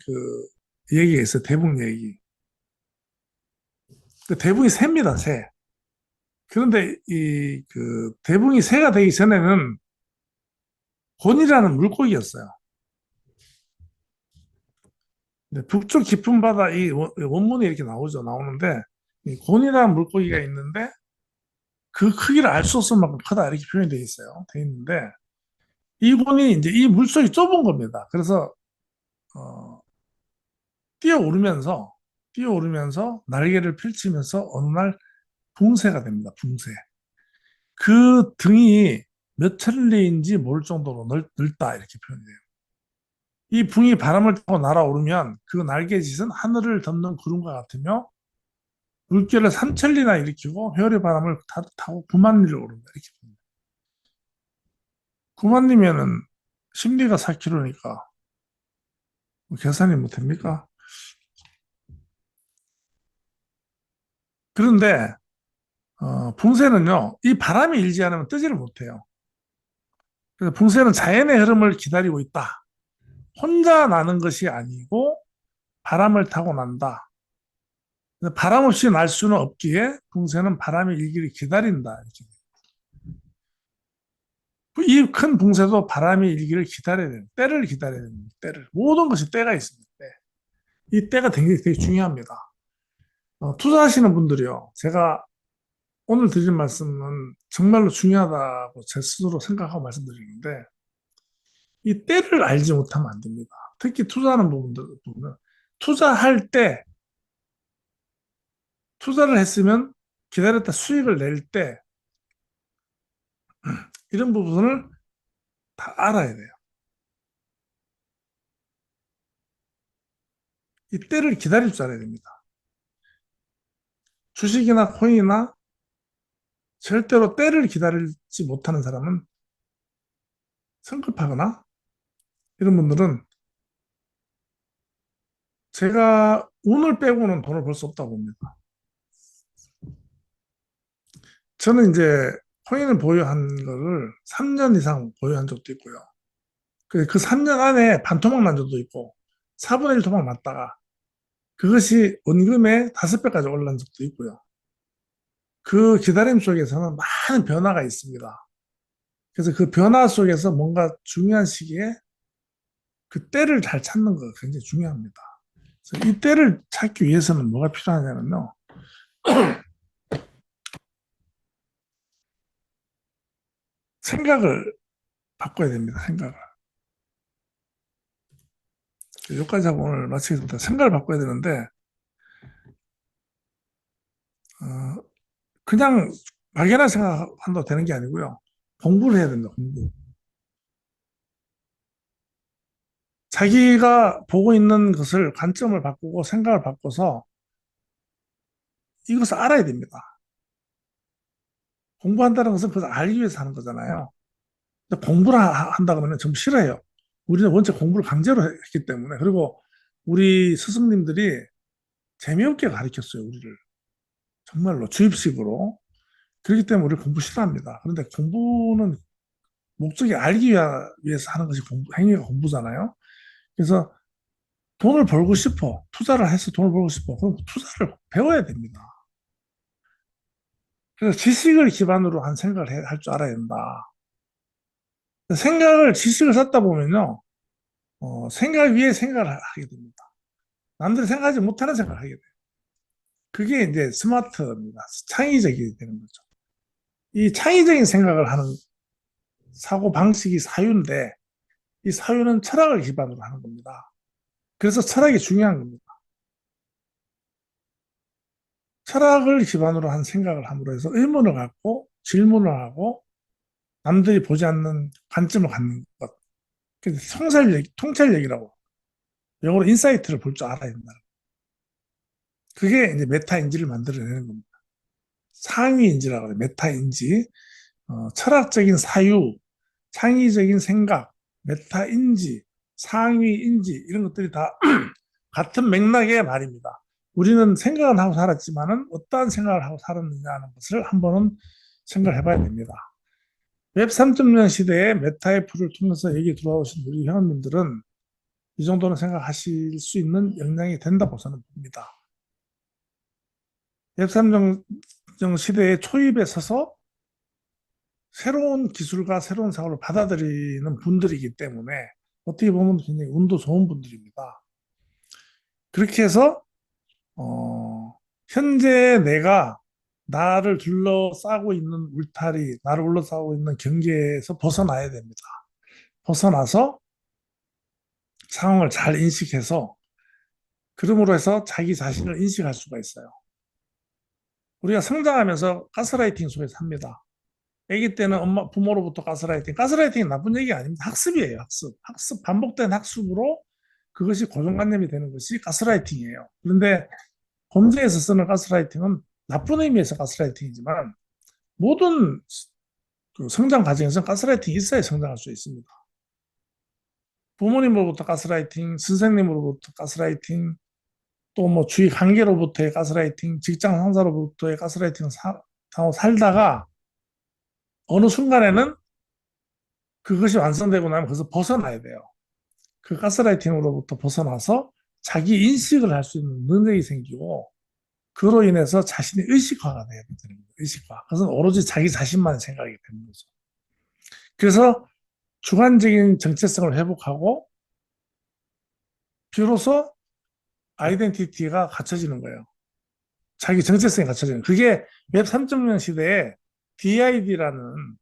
얘기가 있어요. 대붕 얘기. 그 대붕이 새입니다, 새. 그런데 이 그 대붕이 새가 되기 전에는 곤이라는 물고기였어요. 근데 북쪽 깊은 바다 이 원문이 이렇게 나오는데 이 곤이라는 물고기가 있는데 그 크기를 알 수 없을 만큼 크다 이렇게 표현되어 있어요. 돼 있는데 이 곤이 이제 이 물속이 좁은 겁니다. 그래서 어, 뛰어오르면서 날개를 펼치면서 어느 날 붕새가 됩니다. 붕새. 그 등이 몇 천리인지 모를 정도로 넓다 이렇게 표현돼요. 이 붕이 바람을 타고 날아오르면 그 날개짓은 하늘을 덮는 구름과 같으며 물결을 3천리나 일으키고 회오리 바람을 타고 9만 리를 오른다 이렇게 봅니다. 9만 리면은 심리가 4km니까 계산이 못 됩니까? 그런데 붕새는요 이 바람이 일지 않으면 뜨지를 못해요. 그래서 붕새는 자연의 흐름을 기다리고 있다. 혼자 나는 것이 아니고 바람을 타고 난다. 바람 없이 날 수는 없기에 붕새는 바람이 일기를 기다린다. 이 큰 붕새도 바람이 일기를 기다려야 돼요. 때를 기다려야 됩니다. 때를. 모든 것이 때가 있습니다. 때. 이 때가 되게 중요합니다. 투자하시는 분들이요. 제가 오늘 드린 말씀은 정말로 중요하다고 제 스스로 생각하고 말씀드리는데 이 때를 알지 못하면 안 됩니다. 특히 투자하는 부분들 보면 투자할 때 투자를 했으면 기다렸다 수익을 낼 때 이런 부분을 다 알아야 돼요. 이 때를 기다릴 줄 알아야 됩니다. 주식이나 코인이나 절대로 때를 기다리지 못하는 사람은 성급하거나 이런 분들은 제가 운을 빼고는 돈을 벌 수 없다고 봅니다. 저는 이제 코인을 보유한 거를 3년 이상 보유한 적도 있고요. 그 3년 안에 반토막 난 적도 있고 4분의 1 토막 났다가 그것이 원금의 5배까지 올라간 적도 있고요. 그 기다림 속에서는 많은 변화가 있습니다. 그래서 그 변화 속에서 뭔가 중요한 시기에 그 때를 잘 찾는 거 굉장히 중요합니다. 그래서 이 때를 찾기 위해서는 뭐가 필요하냐면요. 생각을 바꿔야 됩니다. 생각을. 여기까지 하고 오늘 마치겠습니다. 생각을 바꿔야 되는데 어, 그냥 막연한 생각한다고 되는 게 아니고요. 공부를 해야 된다. 공부. 자기가 보고 있는 것을 관점을 바꾸고 생각을 바꿔서 이것을 알아야 됩니다. 공부한다는 것은 그것을 알기 위해서 하는 거잖아요. 근데 공부를 한다 그러면 좀 싫어해요. 우리는 원체 공부를 강제로 했기 때문에. 그리고 우리 스승님들이 재미없게 가르쳤어요, 우리를. 정말로 주입식으로. 그렇기 때문에 우리 공부 싫어합니다. 그런데 공부는 목적이 알기 위해서 하는 것이 행위가 공부잖아요. 그래서 돈을 벌고 싶어. 투자를 해서 돈을 벌고 싶어. 그럼 투자를 배워야 됩니다. 그래서 지식을 기반으로 한 생각을 할 줄 알아야 된다. 지식을 쌓다 보면요. 생각 위에 생각을 하게 됩니다. 남들이 생각하지 못하는 생각을 하게 돼요. 그게 이제 스마트입니다. 창의적이 되는 거죠. 이 창의적인 생각을 하는 사고 방식이 사유인데 이 사유는 철학을 기반으로 하는 겁니다. 그래서 철학이 중요한 겁니다. 철학을 기반으로 한 생각을 함으로 해서 의문을 갖고 질문을 하고 남들이 보지 않는 관점을 갖는 것. 그래서 통찰력이라고 영어로 인사이트를 볼 줄 알아야 된다. 그게 이제 메타인지를 만들어내는 겁니다. 상위인지라고 해요. 메타인지. 철학적인 사유, 창의적인 생각, 메타인지, 상위인지 이런 것들이 다 같은 맥락의 말입니다. 우리는 생각은 하고 살았지만은 어떠한 생각을 하고 살았느냐 하는 것을 한 번은 생각을 해봐야 됩니다. 웹 3.0 시대에 메타애플을 통해서 얘기 들어오신 우리 회원님들은 이 정도는 생각하실 수 있는 역량이 된다고 저는 봅니다. 웹3 시대의 초입에 서서 새로운 기술과 새로운 사고를 받아들이는 분들이기 때문에 어떻게 보면 굉장히 운도 좋은 분들입니다. 그렇게 해서 현재 내가 나를 둘러싸고 있는 울타리, 나를 둘러싸고 있는 경계에서 벗어나야 됩니다. 벗어나서 상황을 잘 인식해서 그러므로 해서 자기 자신을 인식할 수가 있어요. 우리가 성장하면서 가스라이팅 속에서 합니다. 아기 때는 엄마, 부모로부터 가스라이팅. 가스라이팅이 나쁜 얘기 아닙니다. 학습이에요, 학습. 학습, 반복된 학습으로 그것이 고정관념이 되는 것이 가스라이팅이에요. 그런데 범죄에서 쓰는 가스라이팅은 나쁜 의미에서 가스라이팅이지만 모든 그 성장 과정에서 가스라이팅이 있어야 성장할 수 있습니다. 부모님으로부터 가스라이팅, 선생님으로부터 가스라이팅, 또 뭐 주위 관계로부터의 가스라이팅, 직장 상사로부터의 가스라이팅을 하고 살다가 어느 순간에는 그것이 완성되고 나면 거기서 벗어나야 돼요. 그 가스라이팅으로부터 벗어나서 자기 인식을 할 수 있는 능력이 생기고 그로 인해서 자신의 의식화가 돼야 되는 거예요. 의식화. 그것은 오로지 자기 자신만 생각이 되는 거죠. 그래서 주관적인 정체성을 회복하고 비로소 아이덴티티가 갖춰지는 거예요. 자기 정체성이 갖춰지는. 그게 웹 3.0 시대에 DID라는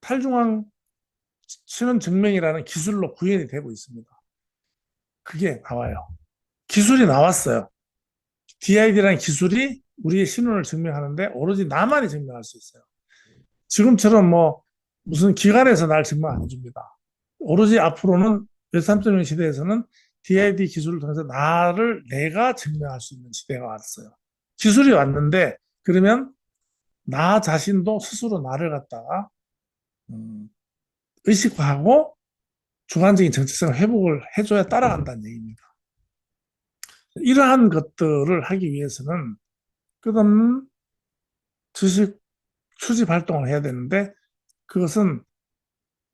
탈중앙 신원 증명이라는 기술로 구현이 되고 있습니다. 그게 나와요. 기술이 나왔어요. DID라는 기술이 우리의 신원을 증명하는데 오로지 나만이 증명할 수 있어요. 지금처럼 뭐 무슨 기관에서 날 증명 안 해줍니다. 오로지 앞으로는 웹3.0 시대에서는 DID 기술을 통해서 내가 증명할 수 있는 시대가 왔어요. 기술이 왔는데 그러면 나 자신도 스스로 나를 갖다가 음, 의식화하고 주관적인 정체성을 회복을 해줘야 따라간다는 얘기입니다. 이러한 것들을 하기 위해서는 끝없는 지식 수집 활동을 해야 되는데 그것은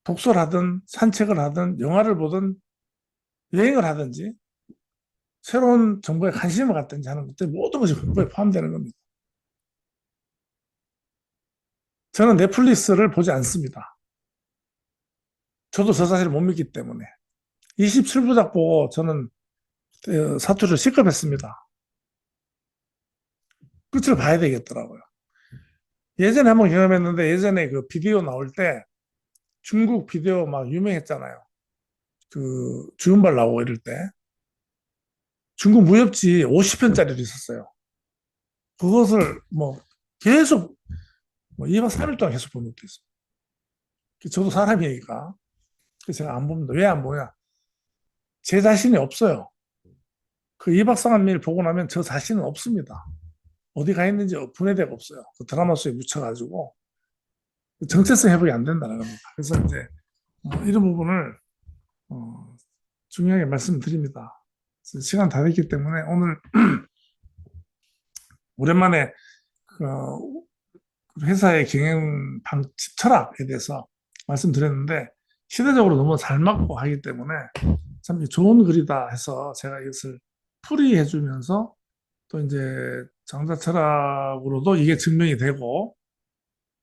독서를 하든 산책을 하든 영화를 보든 여행을 하든지 새로운 정보에 관심을 갖든지 하는 것들 모든 것이 공부에 포함되는 겁니다. 저는 넷플릭스를 보지 않습니다. 저도 저 사실을 못 믿기 때문에 27부작 보고 저는 사투를 실급했습니다. 끝을 봐야 되겠더라고요. 예전에 한번 경험했는데 예전에 그 비디오 나올 때 중국 비디오 막 유명했잖아요. 그 주윤발 나오고 이럴 때 중국 무협지 50편짜리를 있었어요. 그것을 뭐 계속 뭐 2박 3일 동안 계속 본 것도 있어요. 저도 사람이니까. 그래서 제가 안 봅니다. 왜 안 보냐? 제 자신이 없어요. 그 2박 3일 보고 나면 저 자신은 없습니다. 어디 가 있는지 분의 데가 없어요. 그 드라마 속에 묻혀가지고 정체성 회복이 안 된다는 겁니다. 그래서 이제 이런 부분을 어, 중요하게 말씀드립니다. 시간 다 됐기 때문에 오늘 오랜만에 그 회사의 경영 방식 철학에 대해서 말씀드렸는데 시대적으로 너무 잘 맞고 하기 때문에 참 좋은 글이다 해서 제가 이것을 풀이해 주면서 또 이제 장자 철학으로도 이게 증명이 되고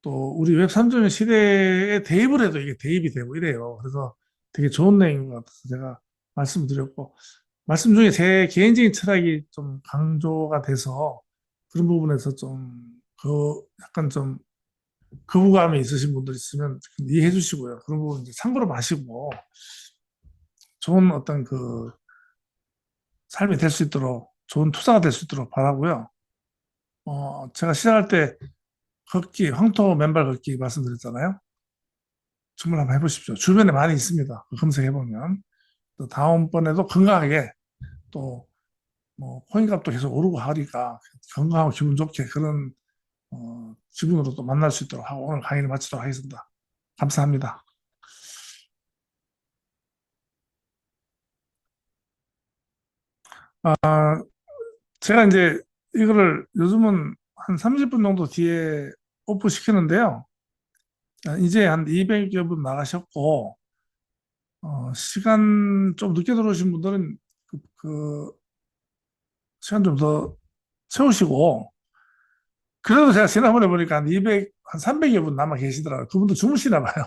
또 우리 웹 3.0 시대에 대입을 해도 이게 대입이 되고 이래요. 그래서 되게 좋은 내용인 것 같아서 제가 말씀드렸고 말씀 중에 제 개인적인 철학이 좀 강조가 돼서 그런 부분에서 좀 그 약간 좀 거부감이 있으신 분들 있으면 이해해 주시고요. 그런 부분 이제 참고로 마시고 좋은 어떤 그 삶이 될 수 있도록 좋은 투자가 될 수 있도록 바라고요. 제가 시작할 때 걷기, 황토 맨발 걷기 말씀드렸잖아요. 정말 한번 해보십시오. 주변에 많이 있습니다. 검색해보면. 또 다음번에도 건강하게 또 뭐 코인값도 계속 오르고 하니까 건강하고 기분 좋게 그런 기분으로 또 만날 수 있도록 하고 오늘 강의를 마치도록 하겠습니다. 감사합니다. 아, 제가 이제 이거를 요즘은 한 30분 정도 뒤에 오프 시키는데요. 이제 한 200여 분 나가셨고, 시간 좀 늦게 들어오신 분들은 그 시간 좀 더 채우시고, 그래도 제가 지난번에 보니까 한 300여 분 남아 계시더라고요. 그분도 주무시나 봐요.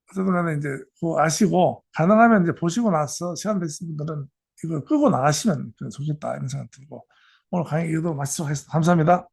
어쨌든 간에 이제 그거 아시고, 가능하면 이제 보시고 나서 시간 되신 분들은 이거 끄고 나가시면 좋겠다, 이런 생각 들고. 오늘 강의 이도 마치도록 하겠습니다. 감사합니다.